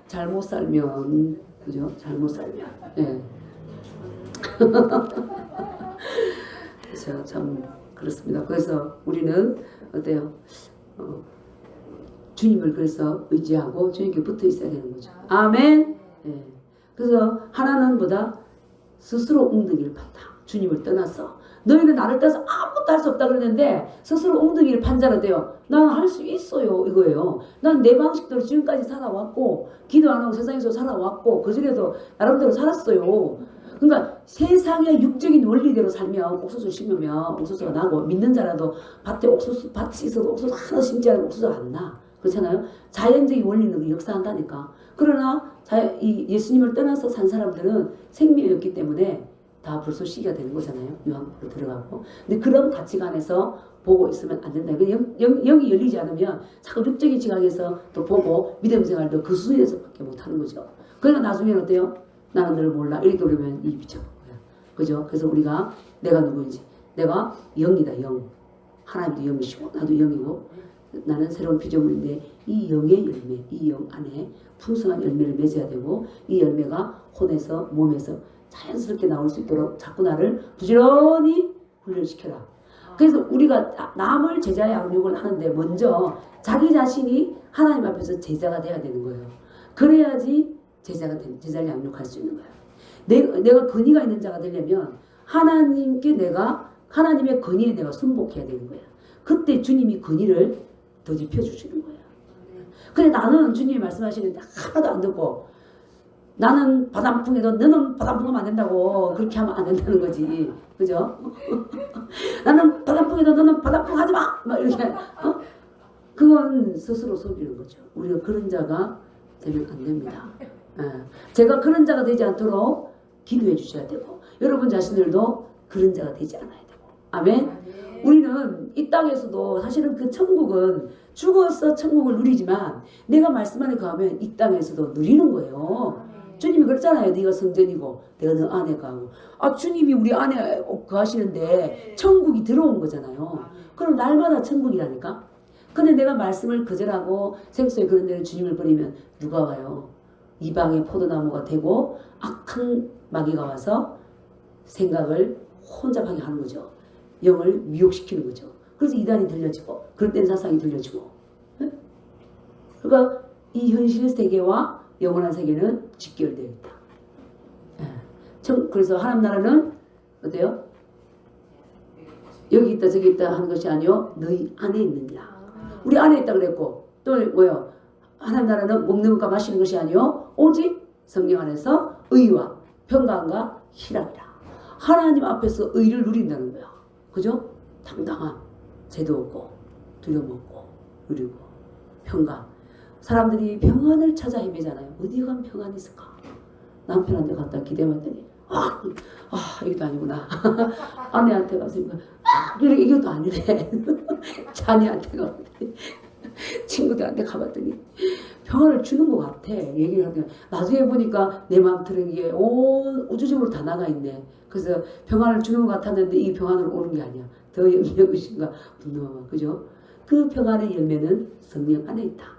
잘못 살면, 그죠? 잘못 살면. 예. 그래서 참 그렇습니다. 그래서 우리는 어때요? 주님을 그래서 의지하고 주님께 붙어 있어야 되는 거죠. 아멘. 예. 그래서 하나는 뭐다? 스스로 엉덩이를 판다. 주님을 떠나서 너희는 나를 떠나서 아무것도 할 수 없다 그러는데 스스로 엉덩이를 판 자는 돼요. 나는 할 수 있어요 이거예요. 난 내 방식대로 지금까지 살아왔고 기도 안 하고 세상에서 살아왔고 그중에도 나름대로 살았어요. 그러니까 세상의 육적인 원리대로 살면 옥수수 심으면 옥수수가 나고 믿는 자라도 밭에 밭이 있어도 옥수수 하나 심지 않으면 옥수수가 안 나. 그렇잖아요. 자연적인 원리는 역사한다니까. 그러나 이 예수님을 떠나서 산 사람들은 생명이 없기 때문에 다 불쏘시기가 되는 거잖아요. 유황으로 들어가고. 근데 그런 가치관에서 보고 있으면 안 된다. 영이 열리지 않으면 자꾸 육적인 지각에서 또 보고 믿음 생활도 그 수준에서밖에 못하는 거죠. 그러니까 나중에는 어때요? 나는 너를 몰라. 이렇게 그러면 이 비춰본 거야. 그죠? 그래서 우리가 내가 누구인지, 내가 영이다, 영. 하나님도 영이시고 나도 영이고 나는 새로운 피조물인데 이 영의 열매, 이 영 안에 풍성한 열매를 맺어야 되고 이 열매가 혼에서 몸에서 자연스럽게 나올 수 있도록 자꾸 나를 부지런히 훈련시켜라. 그래서 우리가 남을 제자의 양육을 하는데 먼저 자기 자신이 하나님 앞에서 제자가 돼야 되는 거예요. 그래야지 제자를 양육할 수 있는 거예요. 내가 권위가 있는 자가 되려면 하나님께 하나님의 권위에 내가 순복해야 되는 거야. 그때 주님이 권위를 더 짚어주시는 거야. 근데 나는 주님이 말씀하시는데 하나도 안 듣고 나는 바람풍에도 너는 바람풍하면 안 된다고 그렇게 하면 안 된다는 거지. 그죠? 나는 바람풍에도 너는 바람풍 하지 마! 막 이렇게. 그건 스스로 속이는 거죠. 우리가 그런 자가 되면 안 됩니다. 제가 그런 자가 되지 않도록 기도해 주셔야 되고 여러분 자신들도 그런 자가 되지 않아야 되고. 아멘? 우리는 이 땅에서도 사실은 그 천국은 죽어서 천국을 누리지만 내가 말씀 안에 거하면 이 땅에서도 누리는 거예요. 주님이 그랬잖아요. 네가 성전이고 내가 너 안에 거하고. 주님이 우리 안에 거하시는데 천국이 들어온 거잖아요. 그럼 날마다 천국이라니까. 근데 내가 말씀을 거절하고 생수에 그런 데는 주님을 버리면 누가 와요? 이방의 포도나무가 되고 악한 마귀가 와서 생각을 혼잡하게 하는 거죠. 영을 미혹시키는 거죠. 그래서 이단이 들려지고 그릇된 사상이 들려지고. 그러니까 이 현실 세계와 영원한 세계는 직결되어 있다. 그래서 하나님 나라는 어때요? 여기 있다 저기 있다 하는 것이 아니요 너희 안에 있느니라. 우리 안에 있다 그랬고 또 뭐요? 하나님 나라는 먹는 것과 마시는 것이 아니요 오직 성령 안에서 의와 평강과 희락이라. 하나님 앞에서 의를 누린다는 거야. 그죠? 당당한 죄도 없고 두려움 없고 누리고 평강. 사람들이 평안을 찾아 헤매잖아요. 어디 가면 평안이 있을까? 남편한테 갔다 기대봤더니 이것도 아니구나. 아내한테 가서 이것도 아니래. 자녀한테 가봤더니 친구들한테 가봤더니 평안을 주는 것 같아. 얘기를 하면 나중에 보니까 내 마음 들은 게 온 우주적으로 다 나가 있네. 그래서 평안을 주는 것 같았는데 이 평안으로 오는 게 아니야. 더 염려의심과 분노와 그죠? 그 평안의 열매는 성령 안에 있다.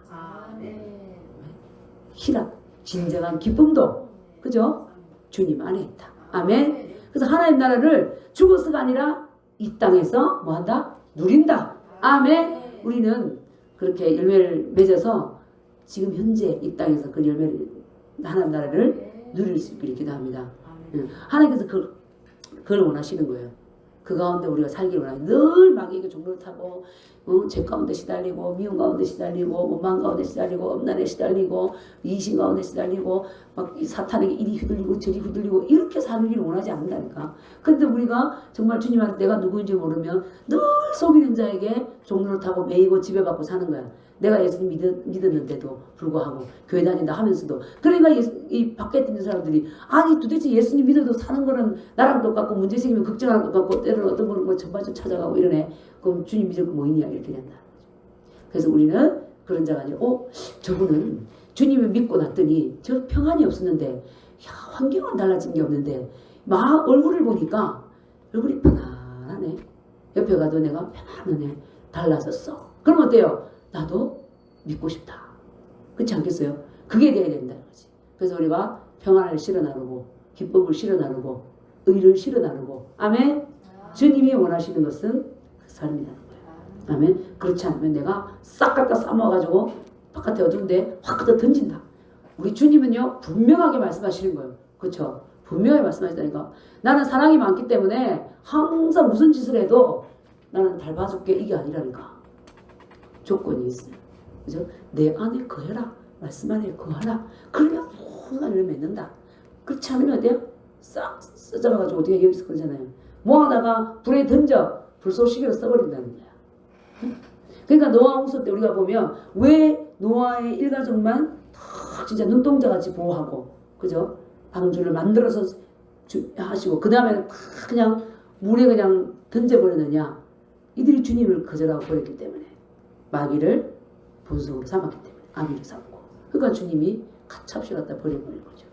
희락, 진정한 기쁨도 그죠? 주님 안에 있다. 아멘. 그래서 하나님 나라를 죽어서가 아니라 이 땅에서 뭐한다? 누린다. 아멘. 우리는 그렇게 열매를 맺어서 지금 현재 이 땅에서 그 열매를 하나님 나라를 누릴 수 있기를 기도합니다. 하나님께서 그걸 원하시는 거예요. 그 가운데 우리가 살기를 원하는 늘 마귀에게 종로를 타고 죄 가운데 시달리고 미움 가운데 시달리고 원망 가운데 시달리고 엄난에 시달리고 이심 가운데 시달리고 막 사탄에게 이리 휘둘리고 저리 휘둘리고 이렇게 살기를 원하지 않는다니까. 근데 우리가 정말 주님한테 내가 누구인지 모르면 늘 속이는 자에게 종로를 타고 매이고 지배받고 사는 거야. 내가 예수님 믿었는데도 불구하고 교회 다닌다 하면서도. 그러니까 이 밖에 있는 사람들이 아니 도대체 예수님 믿어도 사는 거는 나랑 똑같고 문제 생기면 걱정할 것 같고 때로는 어떤 거는 뭐 전반적으로 찾아가고 이러네. 그럼 주님 믿을 거 뭐 있냐 이렇게 된다. 그래서 우리는 그런 자가 아니라 저분은 주님을 믿고 났더니 저 평안이 없었는데 환경은 달라진 게 없는데 막 얼굴을 보니까 얼굴이 편안하네. 옆에 가도 내가 편안하네. 달라졌어. 그럼 어때요? 나도 믿고 싶다. 그렇지 않겠어요? 그게 돼야 된다는 거지. 그래서 우리가 평안을 실어 나누고 기쁨을 실어 나누고 의를 실어 나누고 아멘. 주님이 원하시는 것은 그 삶이라는 거예요. 아멘. 그렇지 않으면 내가 싹 갖다 싸모아가지고 바깥에 어두운데 확 갖다 던진다. 우리 주님은요 분명하게 말씀하시는 거예요. 그렇죠? 분명하게 말씀하시다니까. 나는 사랑이 많기 때문에 항상 무슨 짓을 해도 나는 잘 봐줄게 이게 아니라니까. 조건이 있어요. 그죠? 내 안에 거해라. 말씀 안에 거하라. 그러면 모든 안을 맺는다. 그렇지 않으면 어때요? 싹 써잡아가지고 어떻게 여기서 그러잖아요. 모아다가 불에 던져 불쏘시개로 써버린다는 거야. 그러니까 노아 홍수 때 우리가 보면 왜 노아의 일가족만 진짜 눈동자같이 보호하고 그죠? 방주를 만들어서 하시고 그 다음에 그냥 물에 그냥 던져버렸느냐. 이들이 주님을 거절하고 버렸기 때문에 마귀를 본성으로 삼았기 때문에 아비를 삼고 그러니까 주님이 가차없이 갖다 버려버린 거죠.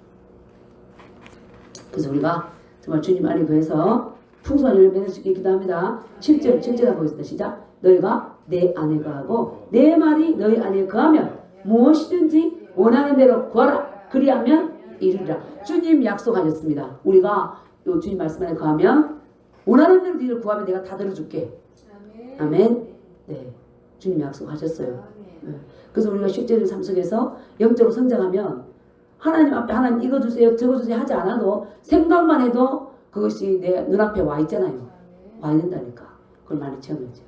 그래서 우리가 정말 주님 안에 거해서 풍성한 열매를 맺을 수 있게 기도합니다. 7절 한번 보겠습니다. 시작. 너희가 내 안에 거하고 내 말이 너희 안에 거하면 무엇이든지 원하는 대로 구하라. 그리하면 이루리라. 주님 약속하셨습니다. 우리가 요 주님 말씀 안에 거하면 원하는 대로 너희를 구하면 내가 다 들어줄게. 아멘. 네, 주님 약속하셨어요. 네. 그래서 우리가 실제로 삶 속에서 영적으로 성장하면 하나님 앞에 하나님 이거 주세요 저거 주세요 하지 않아도 생각만 해도 그것이 내 눈앞에 와 있잖아요. 와 있는다니까. 그걸 많이 체험했죠.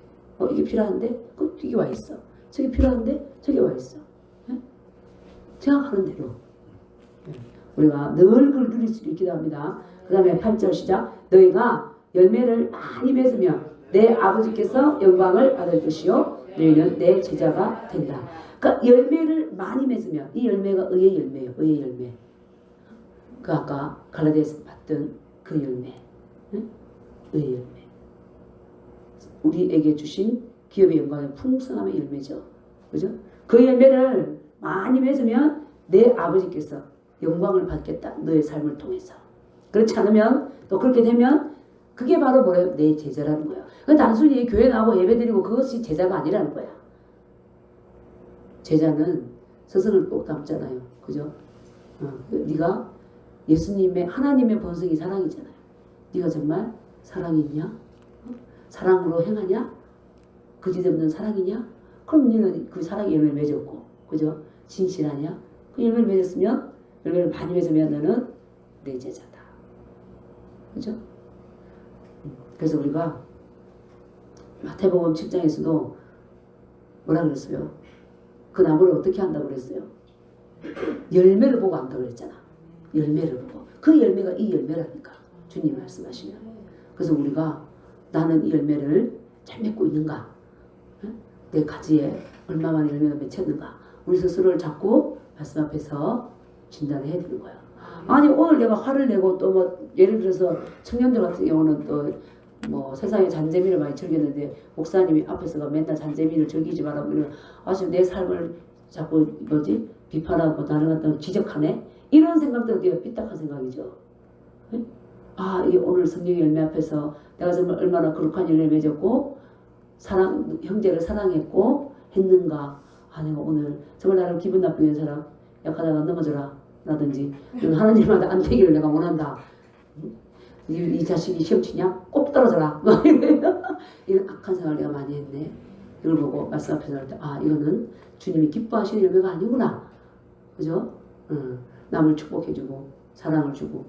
이게 필요한데 이게 와 있어. 저게 필요한데 저게 와 있어. 네? 생각하는 대로. 네. 우리가 늘 그걸 누릴 수 있기도 합니다. 그 다음에 8절 시작. 너희가 열매를 많이 맺으면 내 아버지께서 영광을 받을 것이요 너희는 내 제자가 된다. 그러니까 열매를 많이 맺으면 이 열매가 의의 열매예요. 의의 열매. 그 아까 갈라디아에서 봤던 그 열매. 응? 의의 열매. 우리에게 주신 기업의 영광의 풍성함의 열매죠. 그죠? 그 열매를 많이 맺으면 내 아버지께서 영광을 받겠다. 너의 삶을 통해서. 그렇지 않으면 또 그렇게 되면 그게 바로 뭐예요? 내 제자라는 거예요. 단순히 교회 나오고 예배드리고 그것이 제자가 아니라는 거야. 제자는 스승을 꼭 닮잖아요. 그죠? 네가 예수님의 하나님의 본성이 사랑이잖아요. 네가 정말 사랑이 있냐? 사랑으로 행하냐? 거짓없는 사랑이냐? 그럼 너는 그 사랑의 열매를 맺었고, 그죠? 진실하냐? 그 열매를 맺었으면 열매를 많이 맺으면 너는 내 제자다. 그죠? 그래서 우리가 마태복음 7장에서도 뭐라 그랬어요? 그 나무를 어떻게 한다고 그랬어요? 열매를 보고 한다고 그랬잖아. 열매를 보고. 그 열매가 이 열매라니까. 주님 말씀하시면. 그래서 우리가 나는 이 열매를 잘 맺고 있는가? 내 가지에 얼마만에 열매가 맺혔는가? 우리 스스로를 잡고 말씀 앞에서 진단을 해야 되는 거야. 아니 오늘 내가 화를 내고 또 뭐 예를 들어서 청년들 같은 경우는 또 뭐 세상에 잔재미를 많이 즐겼는데 목사님이 앞에서가 맨날 잔재미를 즐기지 말라고 이러면 아주 내 삶을 자꾸 뭐지 비판하고 나를 갖다 지적하네 이런 생각도 되게 삐딱한 생각이죠. 네? 아 이 오늘 성령의 열매 앞에서 내가 정말 얼마나 거룩한 열매를 맺었고 사랑 형제를 사랑했고 했는가. 아 내가 오늘 정말 나를 기분 나쁘게 한 사람 약하다가 넘어져라 라든지 하나님한테 안 되기를 내가 원한다. 이 자식이 시험 치냐? 꼭 떨어져라. 이런 악한 생각을 내가 많이 했네. 이걸 보고 말씀 앞에서 할 때 아 이거는 주님이 기뻐하시는 열매가 아니구나. 그죠? 남을 축복해주고 사랑을 주고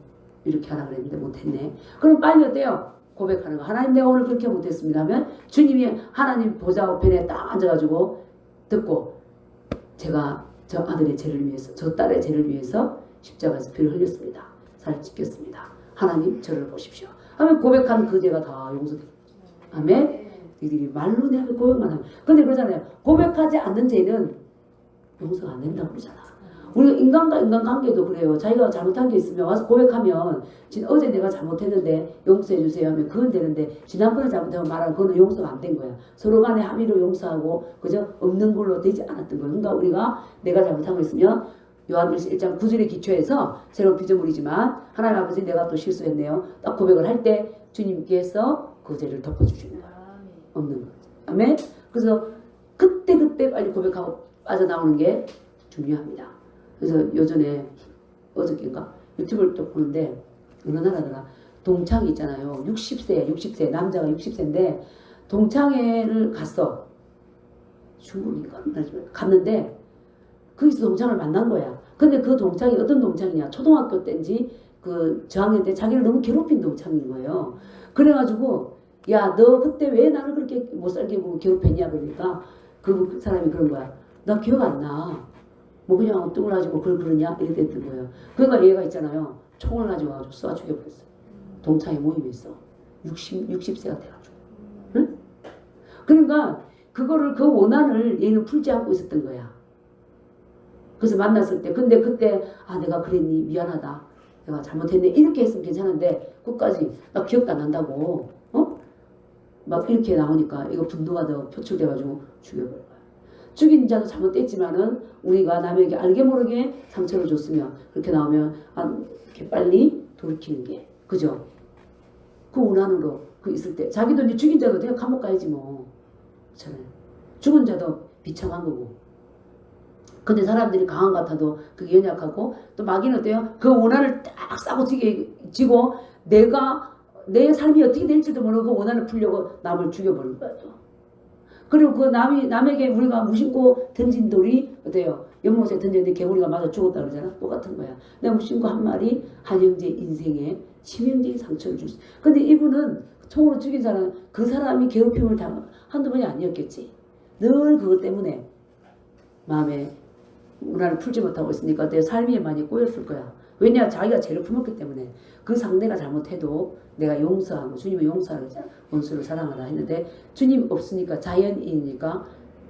이렇게 하라 그랬는데 못했네. 그럼 빨리 어때요? 고백하는 거. 하나님 내가 오늘 그렇게 못했습니다 하면 주님이 하나님 보좌 우편에 딱 앉아가지고 듣고 제가 저 아들의 죄를 위해서 저 딸의 죄를 위해서 십자가에서 피를 흘렸습니다. 살을 찢겼습니다. 하나님 저를 보십시오. 하면 고백한 그 죄가 다 용서됩니다. 아멘. 너희들이 말로 내 앞에 고백만 하면. 근데 그러잖아요. 고백하지 않는 죄는 용서가 안 된다고 그러잖아. 우리가 인간과 인간관계도 그래요. 자기가 잘못한 게 있으면 와서 고백하면 어제 내가 잘못했는데 용서해 주세요 하면 그건 되는데 지난번에 잘못하면 말하면 그건 용서가 안 된 거야. 서로 간에 합의로 용서하고 그저 없는 걸로 되지 않았던 거예요. 그러니까 우리가 내가 잘못한 거 있으면 요한일서 1장 9절의 기초에서 새로운 피조물이지만 하나님 아버지 내가 또 실수했네요. 딱 고백을 할 때 주님께서 그 죄를 덮어주시는 거예요. 없는 거죠. 아멘. 그래서 그때 빨리 고백하고 빠져나오는 게 중요합니다. 그래서 요전에 어저께인가 유튜브를 또 보는데 어느 나라더라 동창이 있잖아요. 60세 남자가 60세인데 동창회를 갔어. 중국인가 갔는데 거기서 동창을 만난 거야. 근데 그 동창이 어떤 동창이냐 초등학교 때인지 그 저학년 때 자기를 너무 괴롭힌 동창인 거예요. 그래가지고 야 너 그때 왜 나를 그렇게 못살게 보고 괴롭혔냐 그러니까 그 사람이 그런 거야. 나 기억 안 나. 뭐 그냥 엉뚱을 가지고 그걸 그러냐 이렇게 됐던 거예요. 그러니까 얘가 있잖아요. 총을 가지고 와가지고 쏴 죽여버렸어요. 동창회 모임에서 60세가 돼가지고. 응? 그러니까 그거를 그 원한을 얘는 풀지 않고 있었던 거야. 그래서 만났을 때 근데 그때 아 내가 그랬니 미안하다 내가 잘못했네 이렇게 했으면 괜찮은데 끝까지 나 기억도 안 난다고 막 이렇게 나오니까 이거 분노가 더 표출돼가지고 죽여버린 거야. 죽인 자도 잘못됐지만은 우리가 남에게 알게 모르게 상처를 줬으면 그렇게 나오면 이렇게 빨리 돌이키는 게 그죠? 그 원한으로 그 있을 때 자기도 이제 죽인 자도 내가 감옥 가야지 뭐 그렇잖아요. 죽은 자도 비참한 거고. 근데 사람들이 강한 것 같아도 그게 연약하고 또 마귀는 어때요? 그 원한을 딱 싸고 지고 내가 내 삶이 어떻게 될지도 모르고 그 원한을 풀려고 남을 죽여버린 거야 또. 그리고 그 남에게 우리가 무심코 던진 돌이 어때요? 연못에 던졌는데 개구리가 맞아 죽었다 그러잖아. 똑같은 거야. 내가 무심코 한 말이 한 형제 인생에 치명적인 상처를 줄 수. 근데 이분은 총으로 죽인 사람 그 사람이 괴롭힘을 당한 한두 번이 아니었겠지. 늘 그것 때문에 마음에 문화를 풀지 못하고 있으니까 어때요? 삶이 많이 꼬였을 거야. 왜냐? 자기가 죄를 품었기 때문에 그 상대가 잘못해도 내가 용서하고 주님의 용서하는 원수를 사랑하라 했는데 주님 없으니까 자연인이니까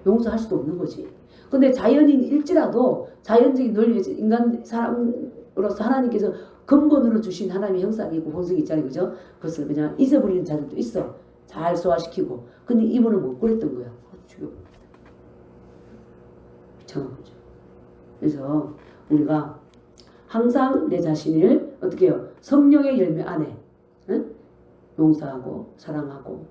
용서할 수도 없는 거지. 근데 자연인일지라도 자연적인 논리에서 인간 사람으로서 하나님께서 근본으로 주신 하나님의 형상이 있고 본성이 있잖아요. 그죠? 그것을 그냥 잊어버리는 자들도 있어. 잘 소화시키고. 근데 이분은 못 그랬던 거야. 죽여. 미쳐난 거죠. 그래서 우리가 항상 내 자신을 어떻게 해요? 성령의 열매 안에 응? 용서하고 사랑하고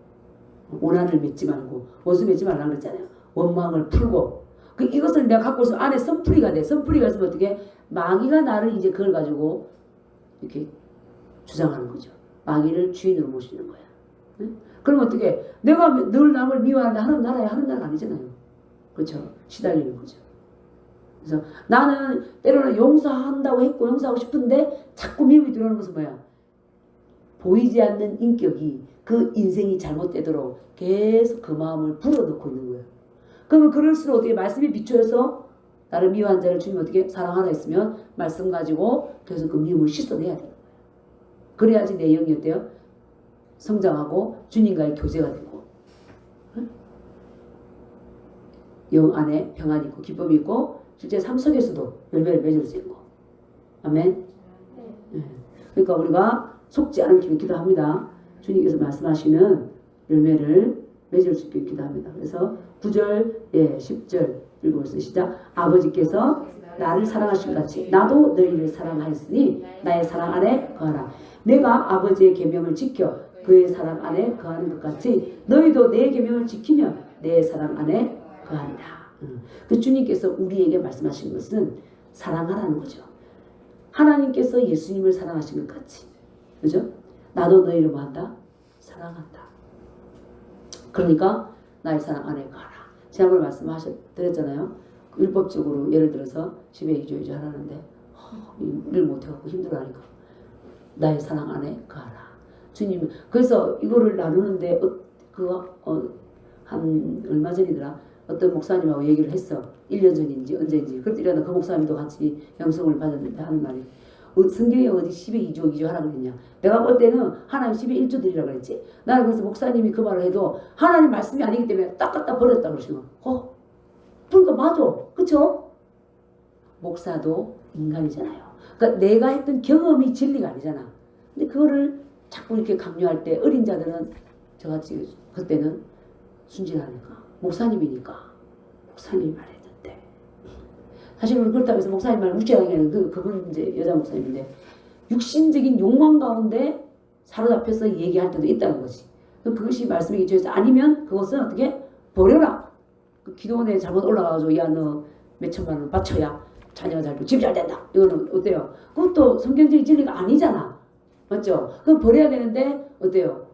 원한을 맺지 말고 원수 맺지 말라고 그랬잖아요. 원망을 풀고 이것을 내가 갖고 있으면 안에 선풀이가 돼. 선풀이가 있으면 어떻게 마귀가 나를 이제 그걸 가지고 이렇게 주장하는 거죠. 마귀를 주인으로 모시는 거야. 응? 그럼 어떻게 내가 늘 남을 미워하는데 하나님 나라에 하는 나라가 아니잖아요. 그렇죠? 시달리는 거죠. 그래서 나는 때로는 용서한다고 했고 용서하고 싶은데 자꾸 미움이 들어오는 것은 뭐야? 보이지 않는 인격이 그 인생이 잘못되도록 계속 그 마음을 불어넣고 있는 거예요. 그러면 그럴수록 어떻게 말씀이 비추어서 나를 미워한 자를 주님 어떻게 사랑하라 했으면 말씀 가지고 계속 그 미움을 씻어내야 돼요. 그래야지 내 영이 어때요? 성장하고 주님과의 교제가 되고 응? 영 안에 평안이 있고 기쁨이 있고 실제 삶 속에서도 열매를 맺을 수 있고 아멘. 네. 그러니까 우리가 속지 않기를 기도합니다. 주님께서 말씀하시는 열매를 맺을 수 있게 기도합니다. 그래서 9절, 10절 읽어보세요. 시작. 아버지께서 나를 사랑하신 같이 나도 너희를 사랑하였으니 나의 사랑 안에 거하라. 내가 아버지의 계명을 지켜 그의 사랑 안에 거하는 것 같이 너희도 내 계명을 지키면 내 사랑 안에 거하리라. 그 주님께서 우리에게 말씀하신 것은 사랑하라는 거죠. 하나님께서 예수님을 사랑하신 것 같이, 그죠? 나도 너희를 뭐한다? 사랑한다. 그러니까 나의 사랑 안에 가라. 지난번에 말씀드렸잖아요. 율법적으로 예를 들어서 집에 이주 하라는데 일 못해갖고 힘들어하니까 나의 사랑 안에 가라. 주님 그래서 이거를 나누는데 한 얼마 전이더라. 어떤 목사님하고 얘기를 했어. 1년 전인지 언제인지. 그때는 그 목사님도 같이 영성을 받았는데 하는 말이 성경에 어디 10에 2주 하라고 그랬냐. 내가 볼 때는 하나님 10에 1주 드리라고 그랬지. 나는 그래서 목사님이 그 말을 해도 하나님 말씀이 아니기 때문에 딱 갖다 버렸다 그러시고 그러니까 맞아. 그쵸? 목사도 인간이잖아요. 그러니까 내가 했던 경험이 진리가 아니잖아. 근데 그거를 자꾸 이렇게 강요할 때 어린 자들은 저같이 그때는 순진하니까 목사님이니까 목사님이 말했는데 사실은 그렇다고 해서 목사님 말을 무시하는 게 아니라 그분 이제 여자 목사님인데 육신적인 욕망 가운데 사로잡혀서 얘기할 때도 있다는 거지. 그것이 말씀이 기초해서 아니면 그것은 어떻게 버려라. 그 기도원에 잘못 올라가가지고 야 너 몇천만 원 바쳐야 자녀가 잘 되고 집 잘 된다. 이거는 어때요? 그것도 성경적인 진리가 아니잖아. 맞죠? 그럼 버려야 되는데 어때요?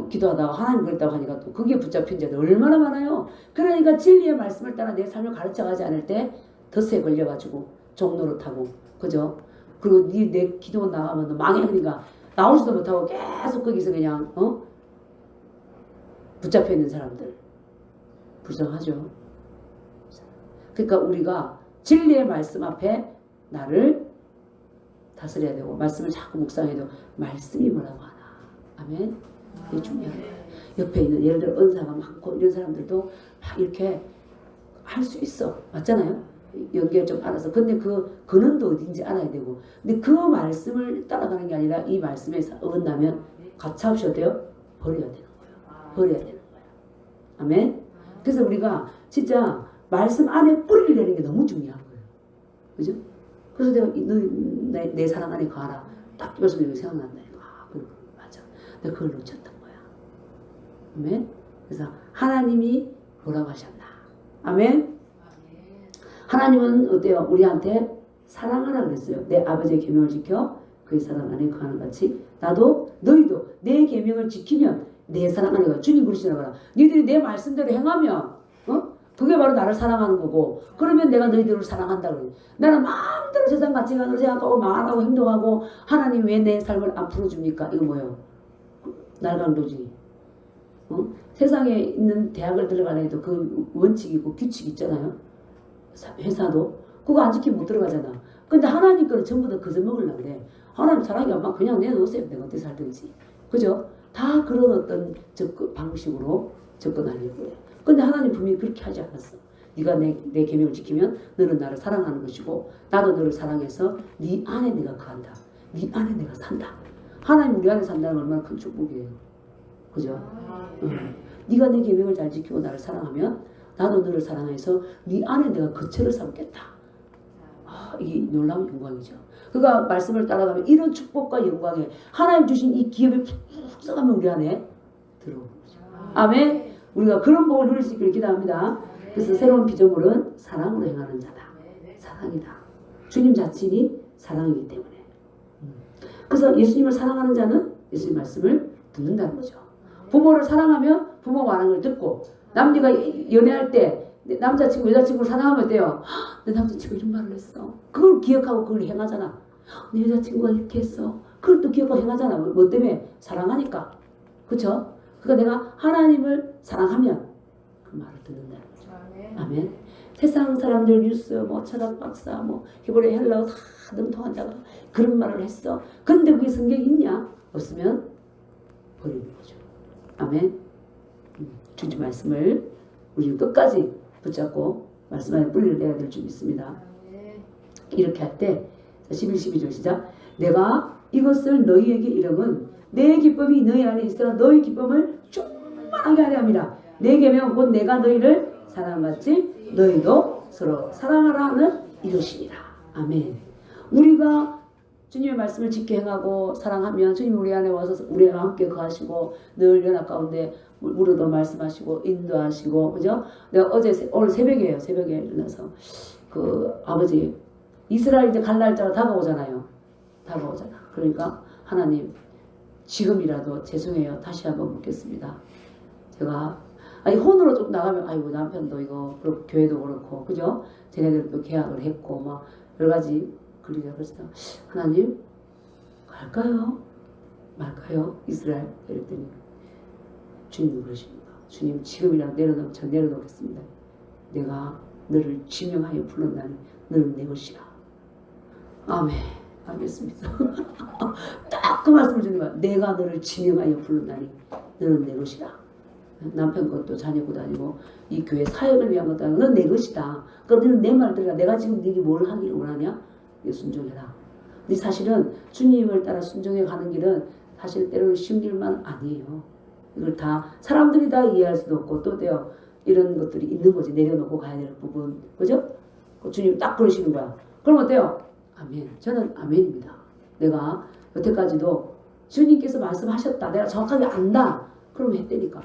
기도하다가 하나님 그랬다고 하니까 또 그게 붙잡힌 자들 얼마나 많아요. 그러니까 진리의 말씀을 따라 내 삶을 가르쳐가지 않을 때 덫에 걸려가지고 종노릇하고 그죠? 그리고 내 기도 나가면 망해. 그러니까 나오지도 못하고 계속 거기서 그냥 붙잡혀 있는 사람들 불쌍하죠. 그러니까 우리가 진리의 말씀 앞에 나를 다스려야 되고 말씀을 자꾸 묵상해도 말씀이 뭐라고 하나. 아멘. 그게 중요한 거예요. 옆에 있는 예를 들어 은사가 많고 이런 사람들도 막 이렇게 할 수 있어. 맞잖아요. 연결 좀 알아서. 근데 그 근원도 어딘지 알아야 되고. 근데 그 말씀을 따라가는 게 아니라 이 말씀에 어긋나면 가차없이 어때요? 버려야 되는 거예요. 버려야 되는 거예요. 아멘. 그래서 우리가 진짜 말씀 안에 뿌리를 내는 게 너무 중요한 거예요. 그죠? 그래서 내가 내 사랑 안에 가라. 딱 말씀 여기 생각난다니까. 맞아. 내가 그걸 놓쳤던 거야. 아멘. 그래서 하나님이 뭐라고 하셨나? 아멘. 하나님은 어때요? 우리한테 사랑하라 그랬어요. 내 아버지의 계명을 지켜 그의 사랑 안에 거하는 같이 나도 너희도 내 계명을 지키면 내 사랑 안에 가. 주님 그러시더라. 너희들이 내 말씀대로 행하면 그게 바로 나를 사랑하는 거고 그러면 내가 너희들을 사랑한다 그래요. 나는 마음대로 세상 가치관을 생각하고 말하고 행동하고 하나님 왜 내 삶을 안 풀어줍니까? 이거 뭐예요? 날강도지. 세상에 있는 대학을 들어가려 해도 그 원칙이고 규칙 있잖아요. 회사도 그거 안 지키면 못 들어가잖아. 근데 하나님 거는 전부 다 거저 먹으려고 그래. 하나님 사랑이 안 막 그냥 내놓으세요. 내가 어떻게 살든지. 그죠? 다 그런 어떤 방식으로 접근하려고 해. 근데 하나님 분명히 그렇게 하지 않았어. 네가 내 계명을 지키면 너는 나를 사랑하는 것이고 나도 너를 사랑해서 네 안에 내가 거한다. 네 안에 내가 산다. 하나님 우리 안에 산다는 건 얼마나 큰 축복이에요. 그죠? 네가 내 계명을 잘 지키고 나를 사랑하면 나도 너를 사랑해서 네 안에 내가 거처를 삼겠다. 이게 놀라운 영광이죠. 그가 말씀을 따라가면 이런 축복과 영광에 하나님 주신 이 기업이 푹 썩으면 우리 안에 들어오는 거죠. 아멘. 우리가 그런 복을 누릴 수 있기를 기도합니다. 그래서 새로운 피조물은 사랑으로 행하는 자다. 사랑이다. 주님 자신이 사랑이기 때문에. 그래서 예수님을 사랑하는 자는 예수님 말씀을 듣는다는 거죠. 부모를 사랑하면 부모 말하는 걸 듣고 남녀가 연애할 때 남자친구 여자친구를 사랑하면 어때요? 내 남자친구 이런 말을 했어. 그걸 기억하고 그걸 행하잖아. 내 여자친구가 이렇게 했어. 그걸 또 기억하고 행하잖아. 뭐 때문에? 사랑하니까. 그렇죠? 그러니까 내가 하나님을 사랑하면 그 말을 듣는다는 거죠. 아멘. 세상 사람들 뉴스 뭐 철학 박사 뭐 히브리 헬라어 다 능통한다고 그런 말을 했어. 근데 그게 성경에 있냐? 없으면 버리는 거죠. 아멘. 주님 말씀을 우리 끝까지 붙잡고 말씀 안에 뿌리를 내야 될 줄 믿습니다. 이렇게 할 때 11, 12절 시작. 내가 이것을 너희에게 이름은 내 기쁨이 너희 안에 있어 너희 기쁨을 충만하게 하려 함이라. 내 계명은 곧 내가 너희를 사랑같이 너희도 서로 사랑하라 하는 이것이니라. 아멘. 우리가 주님의 말씀을 지켜 행하고 사랑하면 주님이 우리 안에 와서 우리와 함께 거하시고 늘 연합 가운데 우리도 말씀하시고 인도하시고 그죠? 내가 오늘 새벽에 일어나서 그 아버지 이스라엘 이제 갈 날짜가 다가오잖아요. 그러니까 하나님 지금이라도 죄송해요. 다시 한번 묻겠습니다. 제가 혼으로 좀 나가면 아이고 남편도 이거 그렇고 교회도 그렇고 그죠? 쟤네들도 계약을 했고 막 여러 가지 그리고 그래서 하나님 갈까요? 말까요? 이스라엘 이랬더니 주님 그러십니까? 주님 지금이라도 내려놓겠습니다. 내가 너를 지명하여 불렀나니 너는 내 것이라. 아멘. 알겠습니다. 딱 그 말씀을 주는 거야. 내가 너를 지명하여 불렀나니 너는 내 것이라. 남편 것도 자녀 것도 아니고 이 교회 사역을 위한 것도 아니고 넌 내 것이다. 그럼 너는 내 말 들으라. 내가 지금 네게 뭘 하기를 원하냐? 순종해라. 근데 사실은 주님을 따라 순종해 가는 길은 사실 때로는 쉬운 길만 아니에요. 이걸 다 사람들이 다 이해할 수도 없고 또 이런 것들이 있는 거지. 내려놓고 가야 될 부분. 그죠? 주님 딱 그러시는 거야. 그럼 어때요? 아멘. 저는 아멘입니다. 내가 여태까지도 주님께서 말씀하셨다. 내가 정확하게 안다. 그러면 했다니까.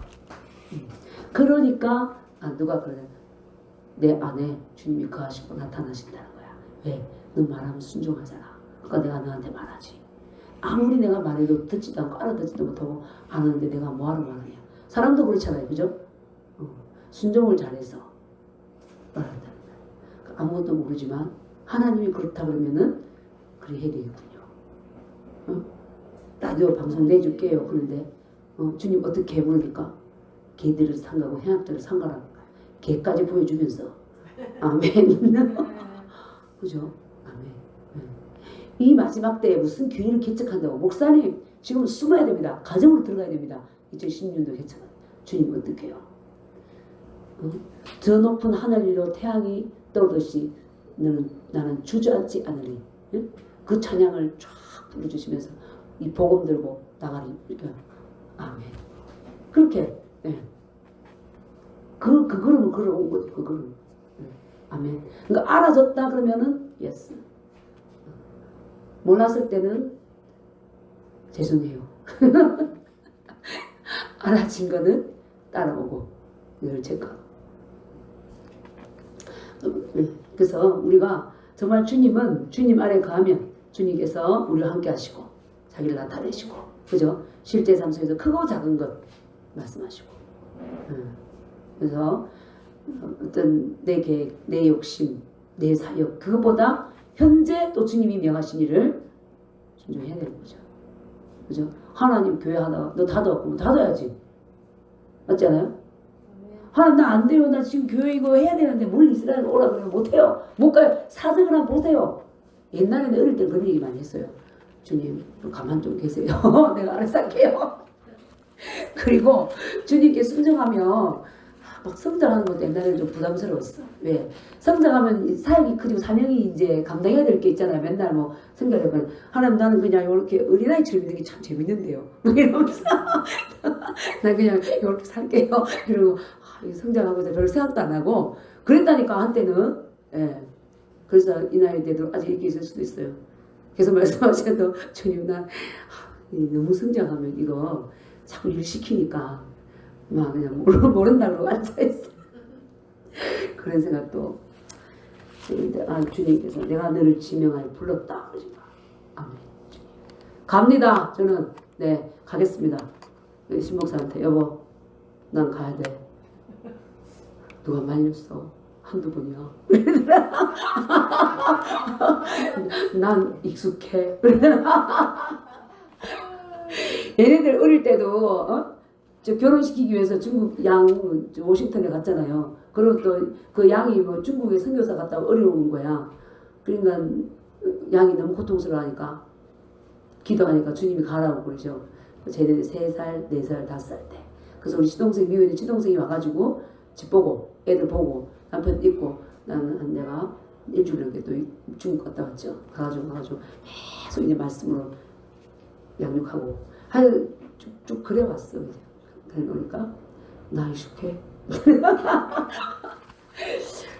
그러니까 누가 그러냐. 내 안에 주님이 거하시고 나타나신다는 거야. 왜? 너 말하면 순종하잖아. 그러니까 내가 너한테 말하지. 아무리 내가 말해도 듣지도 않고 알아듣지도 못하고 안 하는데 내가 뭐하러 말하냐. 사람도 그렇잖아요. 그죠? 순종을 잘해서 말한다는 거야. 아무것도 모르지만 하나님이 그렇다 그러면은 그래 해야 되겠군요. 라디오 방송 내줄게요. 그런데 주님 어떻게 해 부르니까 개들을 상가고 해악들을 상가라는 거야. 개까지 보여주면서 아멘. 그죠? 아멘. 이 마지막 때에 무슨 교회를 개척한다고 목사님 지금 숨어야 됩니다. 가정으로 들어가야 됩니다. 2016년도 개척. 주님 어떻게 해요? 저 높은 하늘 위로 태양이 떠오르듯이 나는 주저앉지 않으리. 그 찬양을 쫙 불러주시면서 이 복음 들고 나가리. 이렇게 아멘. 그렇게 그걸음 걸어온 거죠. 그걸음. 아멘. 그러니까 알아줬다 그러면은 예스. 몰랐을 때는 죄송해요. 알아진 거는 따라오고 늘 체크하고. 그래서 우리가 정말 주님은 주님 아래 거하면 주님께서 우리와 함께 하시고 자기를 나타내시고, 그죠? 실제 삶 속에서 크고 작은 것 말씀하시고. 그래서 어떤 내 계획, 내 욕심, 내 사역, 그것보다 현재 또 주님이 명하신 일을 순종해야 되는 거죠. 그죠? 하나님 교회 하다가 너 닫아. 닫아야지. 맞지 않아요? 하나님 나 안 돼요. 나 지금 교회 이거 해야 되는데 뭘 이스라엘 오라 그러면 못해요. 못 가요. 사정을 한번 보세요. 옛날에는 어릴 때 그런 얘기 많이 했어요. 주님 가만 좀 계세요. 내가 알아서 할게요. 그리고 주님께 순종하면 막 성장하는 것도 옛날에는 좀 부담스러웠어. 왜? 성장하면 사역이 크고 사명이 이제 감당해야 될 게 있잖아요. 맨날 뭐 생각해보면 하나님 나는 그냥 이렇게 어린아이처럼 있는 게 참 재밌는데요. 이러면서 난 그냥 이렇게 살게요. 그리고 성장하고 있어 별로 생각도 안 하고 그랬다니까 한때는. 예. 그래서 이 나이 때도 아직 이렇게 있을 수도 있어요. 계속 말씀하셔도 주님 나 너무 성장하면 이거 자꾸 일 시키니까 막 그냥 모른다고 앉아있어. 그런 생각도 드는데 주님께서 내가 너를 지명하여 불렀다 그러니까 아멘. 주님. 갑니다. 저는 네 가겠습니다. 신목사한테 여보 난 가야 돼. 누가 말렸어. 한두 번이야. 난 익숙해. 얘네들 어릴 때도 저 결혼시키기 위해서 중국 양 워싱턴에 갔잖아요. 그리고 또 그 양이 뭐 중국에 선교사 갔다가 어려운 거야. 그러니까 양이 너무 고통스러워하니까 기도하니까 주님이 가라고 그러죠. 쟤네들 3살, 4살, 5살 때. 그래서 우리 시동생 미국에 있는 시동생이 와가지고 집 보고 애들 보고 남편 있고 나는 내가 일주일 넘게 또 중국 갔다 왔죠. 가가지고 계속 이제 말씀으로 양육하고 쭉 그래 왔어. 이제 그러니까 나 익숙해.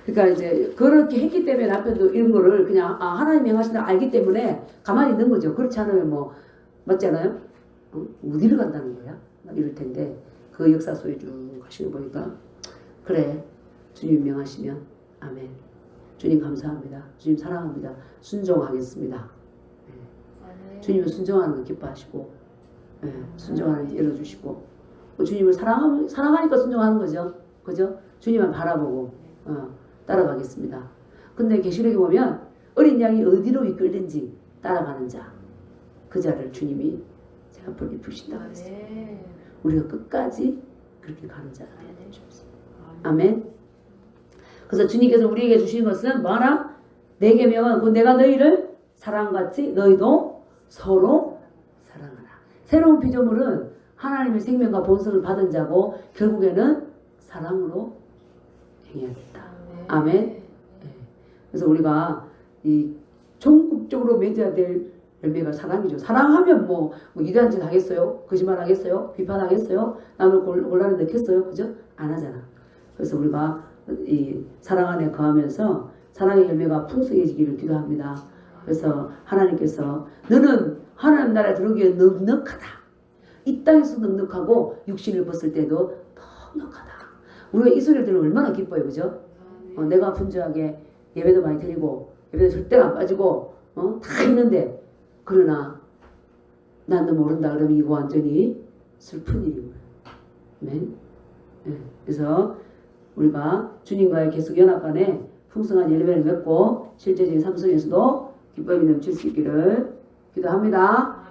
그러니까 이제 그렇게 했기 때문에 남편도 이런 거를 그냥 하나님 명하신다 알기 때문에 가만히 있는 거죠. 그렇지 않으면 뭐 맞지 않아요? 어디를 간다는 거야? 막 이럴 텐데 그 역사 속에 쭉 가시는 거 보니까 그래 주님 명하시면 아멘. 주님 감사합니다. 주님 사랑합니다. 순종하겠습니다. 네. 주님은 순종하는 거 기뻐하시고 네. 순종하는 데 열어주시고 주님을 사랑하니까 순종하는 거죠. 그죠? 주님만 바라보고 따라가겠습니다. 근데 계시록에 보면 어린 양이 어디로 이끌든지 따라가는 자 그 자를 주님이 제가 벌리 부신다고 했어요. 우리가 끝까지 그렇게 가는 자가 되어야 되는 줄 믿습니다. 아멘. 그래서 주님께서 우리에게 주신 것은 뭐하나? 내 계명은 곧 내가 너희를 사랑같이 너희도 서로 사랑하라. 새로운 피조물은 하나님의 생명과 본성을 받은 자고 결국에는 사랑으로 행해야겠다. 아멘. 네. 그래서 우리가 이 전국적으로 맺어야 될 열매가 사랑이죠. 사랑하면 뭐 이대한 짓 하겠어요? 거짓말 하겠어요? 비판하겠어요? 남을 곤란에 넣겠어요? 그죠? 안 하잖아. 그래서 우리가 이 사랑 안에 거하면서 사랑의 열매가 풍성해지기를 기도합니다. 그래서 하나님께서 너는 하나님 나라에 들어오기에 넉넉하다. 이 땅에서 넉넉하고 육신을 벗을 때도 넉넉하다. 우리가 이 소리를 들으면 얼마나 기뻐요. 그죠? 내가 분주하게 예배도 많이 드리고 예배도 절대 안 빠지고 다 있는데 그러나 나도 모른다 그러면 이거 완전히 슬픈 일인 거예요. 아멘. 네. 그래서 우리가 주님과의 계속 연합 안에 풍성한 열매를 맺고 실제적인 삶 속에서도 기쁨이 넘칠 수 있기를 기도합니다.